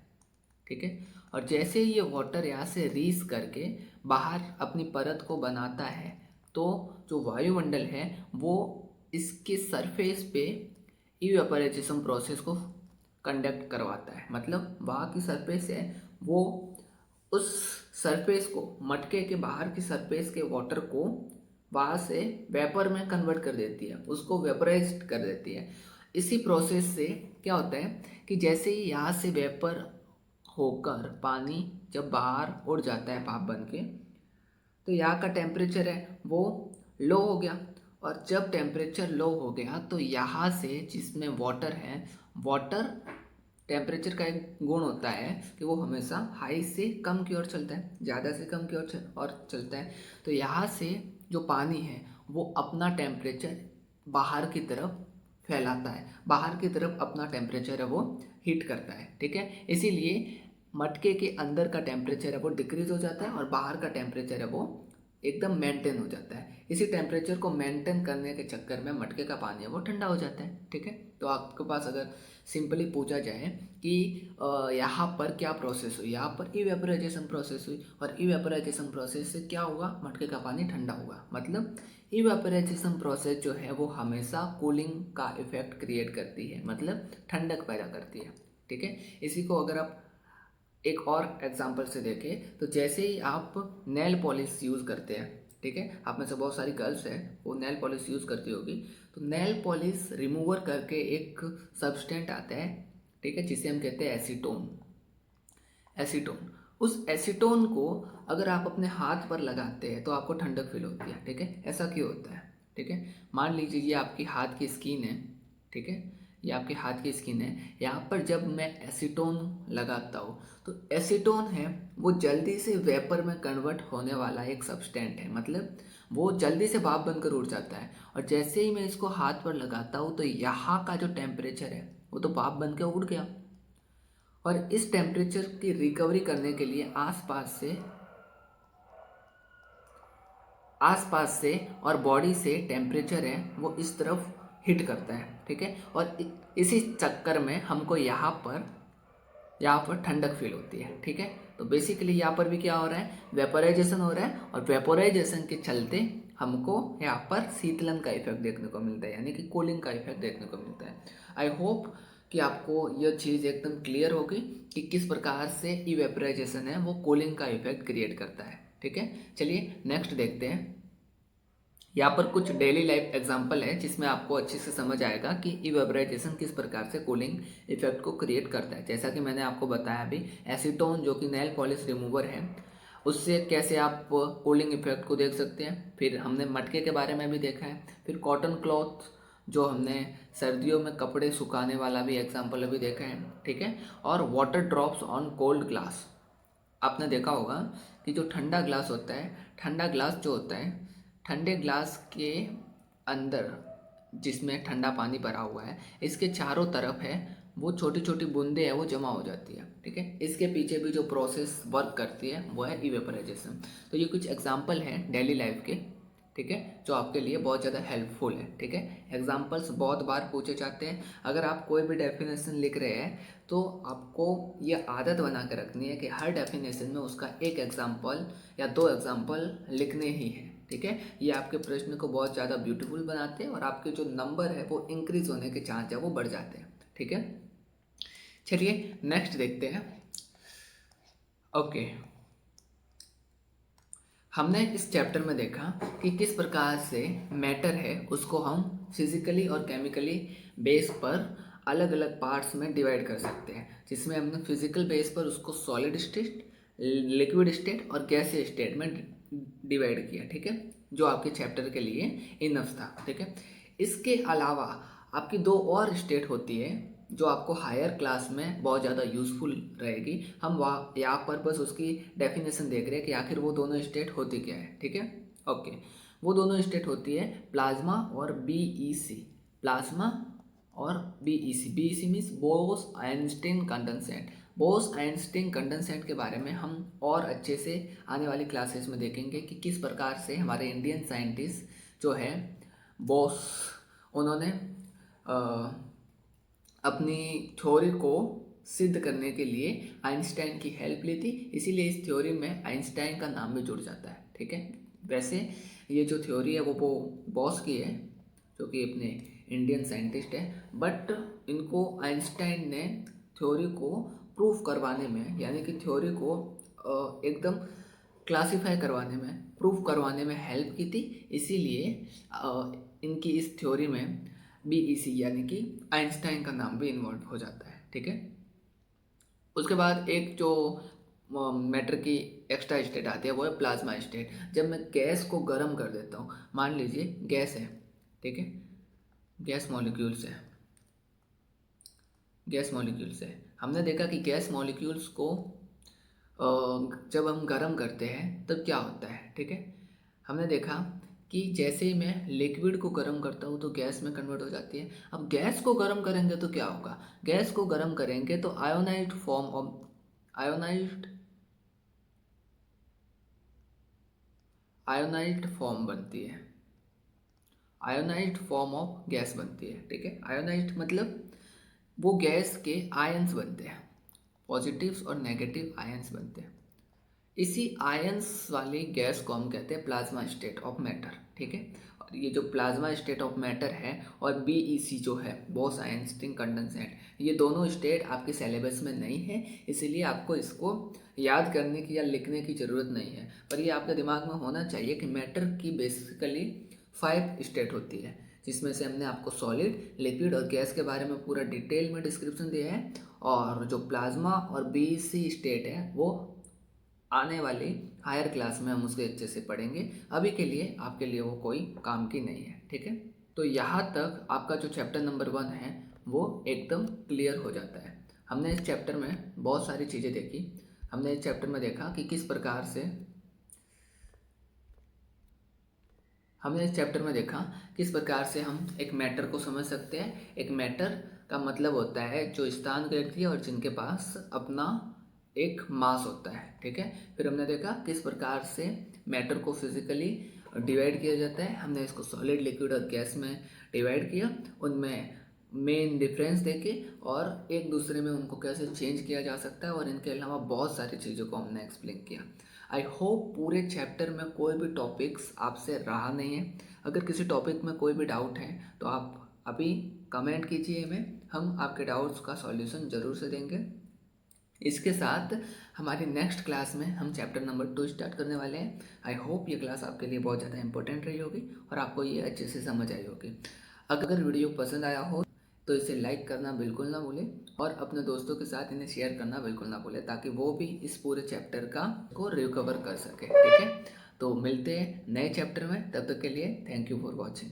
ठीक है। और जैसे ही ये वाटर यहाँ से रीस करके बाहर अपनी परत को बनाता है तो जो वायुमंडल है वो इसके सरफेस पे इवेपोराइजेशन प्रोसेस को कंडक्ट करवाता है। मतलब वहाँ की सरफेस है वो उस सरफेस को, मटके के बाहर की सरफेस के वाटर को वहाँ से वेपर में कन्वर्ट कर देती है, उसको वेपराइज कर देती है। इसी प्रोसेस से क्या होता है कि जैसे ही यहाँ से वेपर होकर पानी जब बाहर उड़ जाता है भाप बन के, तो यहाँ का टेम्परेचर है वो लो हो गया। और जब टेम्परेचर लो हो गया तो यहाँ से जिसमें वाटर है, वाटर टेम्परेचर का एक गुण होता है कि वो हमेशा हाई से कम की ओर चलता है, ज़्यादा से कम की ओर चलता है। तो यहाँ से जो पानी है वो अपना टेम्परेचर बाहर की तरफ फैलाता है, बाहर की तरफ अपना टेम्परेचर है वो हीट करता है, ठीक है। इसीलिए मटके के अंदर का टेम्परेचर है वो डिक्रीज हो जाता है और बाहर का टेम्परेचर है वो एकदम मेंटेन हो जाता है। इसी टेम्परेचर को मेंटेन करने के चक्कर में मटके का पानी है वो ठंडा हो जाता है, ठीक है। तो आपके पास अगर सिंपली पूछा जाए कि यहाँ पर क्या प्रोसेस हुई, यहाँ पर इवेपोराइजेशन प्रोसेस हुई और इवेपोराइजेशन प्रोसेस से क्या हुआ, मटके का पानी ठंडा हुआ। मतलब इवेपोराइजेशन प्रोसेस जो है वो हमेशा कूलिंग का इफेक्ट क्रिएट करती है, मतलब ठंडक पैदा करती है, ठीक है। इसी को अगर आप एक और एग्जांपल से देखें तो जैसे ही आप नेल पॉलिश यूज़ करते हैं, ठीक है, आप में से बहुत सारी गर्ल्स हैं वो नेल पॉलिश यूज़ करती होगी, तो नेल पॉलिश रिमूवर करके एक सब्सटेंट आता है, ठीक है, जिसे हम कहते हैं एसीटोन। उस एसीटोन को अगर आप अपने हाथ पर लगाते हैं तो आपको ठंडक फील होती है, ठीक है। ऐसा क्यों होता है, ठीक है। मान लीजिए ये आपकी हाथ की स्किन है, ठीक है, ये आपके हाथ की स्किन है। यहाँ पर जब मैं एसीटोन लगाता हूँ तो एसीटोन है वो जल्दी से वेपर में कन्वर्ट होने वाला एक सब्सटेंट है, मतलब वो जल्दी से भाप बनकर उड़ जाता है। और जैसे ही मैं इसको हाथ पर लगाता हूँ तो यहाँ का जो टेम्परेचर है वो तो भाप बन के उड़ गया। और इस टेम्परेचर की रिकवरी करने के लिए आसपास से और बॉडी से टेम्परेचर है वो इस तरफ हिट करता है, ठीक है। और इसी चक्कर में हमको यहाँ पर ठंडक फील होती है, ठीक है। तो बेसिकली यहाँ पर भी क्या हो रहा है, वेपोराइजेशन हो रहा है और वेपोराइजेशन के चलते हमको यहाँ पर शीतलन का इफेक्ट देखने को मिलता है, यानी कि कूलिंग का इफेक्ट देखने को मिलता है। आई होप कि आपको यह चीज़ एकदम क्लियर होगी कि किस प्रकार से इवेपोराइजेशन है वो कूलिंग का इफेक्ट क्रिएट करता है, ठीक है। चलिए नेक्स्ट देखते हैं। यहाँ पर कुछ डेली लाइफ एग्जांपल है जिसमें आपको अच्छे से समझ आएगा कि इवेपोराइजेशन किस प्रकार से कूलिंग इफेक्ट को क्रिएट करता है। जैसा कि मैंने आपको बताया अभी, एसीटोन जो कि नेल पॉलिश रिमूवर है, उससे कैसे आप कूलिंग इफेक्ट को देख सकते हैं। फिर हमने मटके के बारे में भी देखा है। फिर कॉटन क्लॉथ जो हमने सर्दियों में कपड़े सुखाने वाला भी एग्जाम्पल अभी देखा है, ठीक है। और water drops on cold glass, आपने देखा होगा कि जो ठंडा ग्लास होता है, ठंडा ग्लास जो होता है, ठंडे ग्लास के अंदर जिसमें ठंडा पानी भरा हुआ है, इसके चारों तरफ है वो छोटी छोटी बूंदें हैं वो जमा हो जाती है। ठीक है, इसके पीछे भी जो प्रोसेस वर्क करती है वो है इवेपराइजेशन। तो ये कुछ एग्जांपल हैं डेली लाइफ के, ठीक है, जो आपके लिए बहुत ज़्यादा हेल्पफुल है। ठीक है, एग्जांपल्स बहुत बार पूछे जाते हैं। अगर आप कोई भी डेफिनेशन लिख रहे हैं तो आपको ये आदत बना के रखनी है कि हर डेफिनेशन में उसका एक एग्जांपल या दो एग्जांपल लिखने ही हैं। ठीक है, ये आपके प्रश्न को बहुत ज़्यादा ब्यूटीफुल बनाते हैं और आपके जो नंबर है वो इंक्रीज होने के चांस है वो बढ़ जाते हैं। ठीक है, चलिए नेक्स्ट देखते हैं। ओके, हमने इस चैप्टर में देखा कि किस प्रकार से मैटर है उसको हम फिजिकली और केमिकली बेस पर अलग अलग पार्ट्स में डिवाइड कर सकते हैं, जिसमें हमने फिजिकल बेस पर उसको सॉलिड स्टेट, लिक्विड स्टेट और गैसीय स्टेट में डिवाइड किया। ठीक है, जो आपके चैप्टर के लिए इनफ था। ठीक है, इसके अलावा आपकी दो और स्टेट होती है जो आपको हायर क्लास में बहुत ज़्यादा यूज़फुल रहेगी। हम वहाँ यहाँ पर बस उसकी डेफिनेशन देख रहे हैं कि आखिर वो दोनों स्टेट होती क्या है। ठीक है, ओके, वो दोनों स्टेट होती है प्लाज्मा और बीईसी। प्लाज्मा और BEC, BEC means Bose Einstein condensate. Bose Einstein condensate के बारे में हम और अच्छे से आने वाली क्लासेस में देखेंगे कि किस प्रकार से हमारे इंडियन साइंटिस्ट जो है बोस, उन्होंने अपनी थ्योरी को सिद्ध करने के लिए आइंस्टाइन की हेल्प ली थी, इसीलिए इस थ्योरी में आइंस्टाइन का नाम भी जुड़ जाता है। ठीक है, वैसे ये जो थ्योरी है वो बॉस की है, जो कि अपने इंडियन साइंटिस्ट है, बट इनको आइंस्टाइन ने थ्योरी को प्रूफ करवाने में, यानी कि थ्योरी को एकदम क्लासिफाई करवाने में, प्रूफ करवाने में हेल्प की थी। इसीलिए इनकी इस थ्योरी में बीईसी यानी कि आइंस्टाइन का नाम भी इन्वॉल्व हो जाता है। ठीक है, उसके बाद एक जो मैटर की एक्स्ट्रा स्टेट आती है वो है प्लाज्मा स्टेट। जब मैं गैस को गर्म कर देता हूँ, मान लीजिए गैस है, ठीक है, गैस मॉलिक्यूल्स है, गैस मॉलिक्यूल्स है, हमने देखा कि गैस मॉलिक्यूल्स को जब हम गर्म करते हैं तब क्या होता है। ठीक है, हमने देखा कि जैसे ही मैं लिक्विड को गर्म करता हूँ तो गैस में कन्वर्ट हो जाती है। अब गैस को गर्म करेंगे तो क्या होगा, गैस को गर्म करेंगे तो ionised form of ionised form बनती है, आयोनाइज्ड फॉर्म ऑफ गैस बनती है। ठीक है, आयोनाइज्ड मतलब वो गैस के आयंस बनते हैं, पॉजिटिव्स और नेगेटिव आयंस बनते हैं। इसी आयंस वाली गैस को हम कहते हैं प्लाज्मा स्टेट ऑफ मैटर। ठीक है, और ये जो प्लाज्मा स्टेट ऑफ मैटर है और बीईसी जो है, बोस आइंस्टीन कंडेंसेट, ये दोनों स्टेट आपके सिलेबस में नहीं है, इसीलिए आपको इसको याद करने की या लिखने की ज़रूरत नहीं है। पर ये आपके दिमाग में होना चाहिए कि मैटर की बेसिकली 5 स्टेट होती है, जिसमें से हमने आपको सॉलिड, लिक्विड और गैस के बारे में पूरा डिटेल में डिस्क्रिप्शन दिया है। और जो प्लाज्मा और बीईसी स्टेट है वो आने वाली हायर क्लास में हम उसके अच्छे से पढ़ेंगे। अभी के लिए आपके लिए वो कोई काम की नहीं है। ठीक है, तो यहाँ तक आपका जो चैप्टर नंबर 1 है वो एकदम क्लियर हो जाता है। हमने इस चैप्टर में बहुत सारी चीज़ें देखी। हमने इस चैप्टर में देखा कि किस प्रकार से हम एक मैटर को समझ सकते हैं। एक मैटर का मतलब होता है जो स्थान करती है और जिनके पास अपना एक मास होता है। ठीक है, फिर हमने देखा किस प्रकार से मैटर को फिजिकली डिवाइड किया जाता है। हमने इसको सॉलिड, लिक्विड और गैस में डिवाइड किया, उनमें मेन डिफरेंस देखे और एक दूसरे में उनको कैसे चेंज किया जा सकता है, और इनके अलावा बहुत सारी चीज़ों को हमने एक्सप्लेन किया। आई होप पूरे चैप्टर में कोई भी टॉपिक्स आपसे रहा नहीं है। अगर किसी टॉपिक में कोई भी डाउट है तो आप अभी कमेंट कीजिए हमें, हम आपके डाउट्स का सॉल्यूशन ज़रूर से देंगे। इसके साथ हमारी नेक्स्ट क्लास में हम चैप्टर नंबर 2 स्टार्ट करने वाले हैं। आई होप ये क्लास आपके लिए बहुत ज़्यादा इंपॉर्टेंट रही होगी और आपको ये अच्छे से समझ आई होगी। अगर वीडियो पसंद आया हो तो इसे लाइक करना बिल्कुल ना भूलें और अपने दोस्तों के साथ इन्हें शेयर करना बिल्कुल ना भूलें, ताकि वो भी इस पूरे चैप्टर को रिकवर कर सके। ठीक है, तो मिलते हैं नए चैप्टर में, तब तक के लिए थैंक यू फॉर वॉचिंग।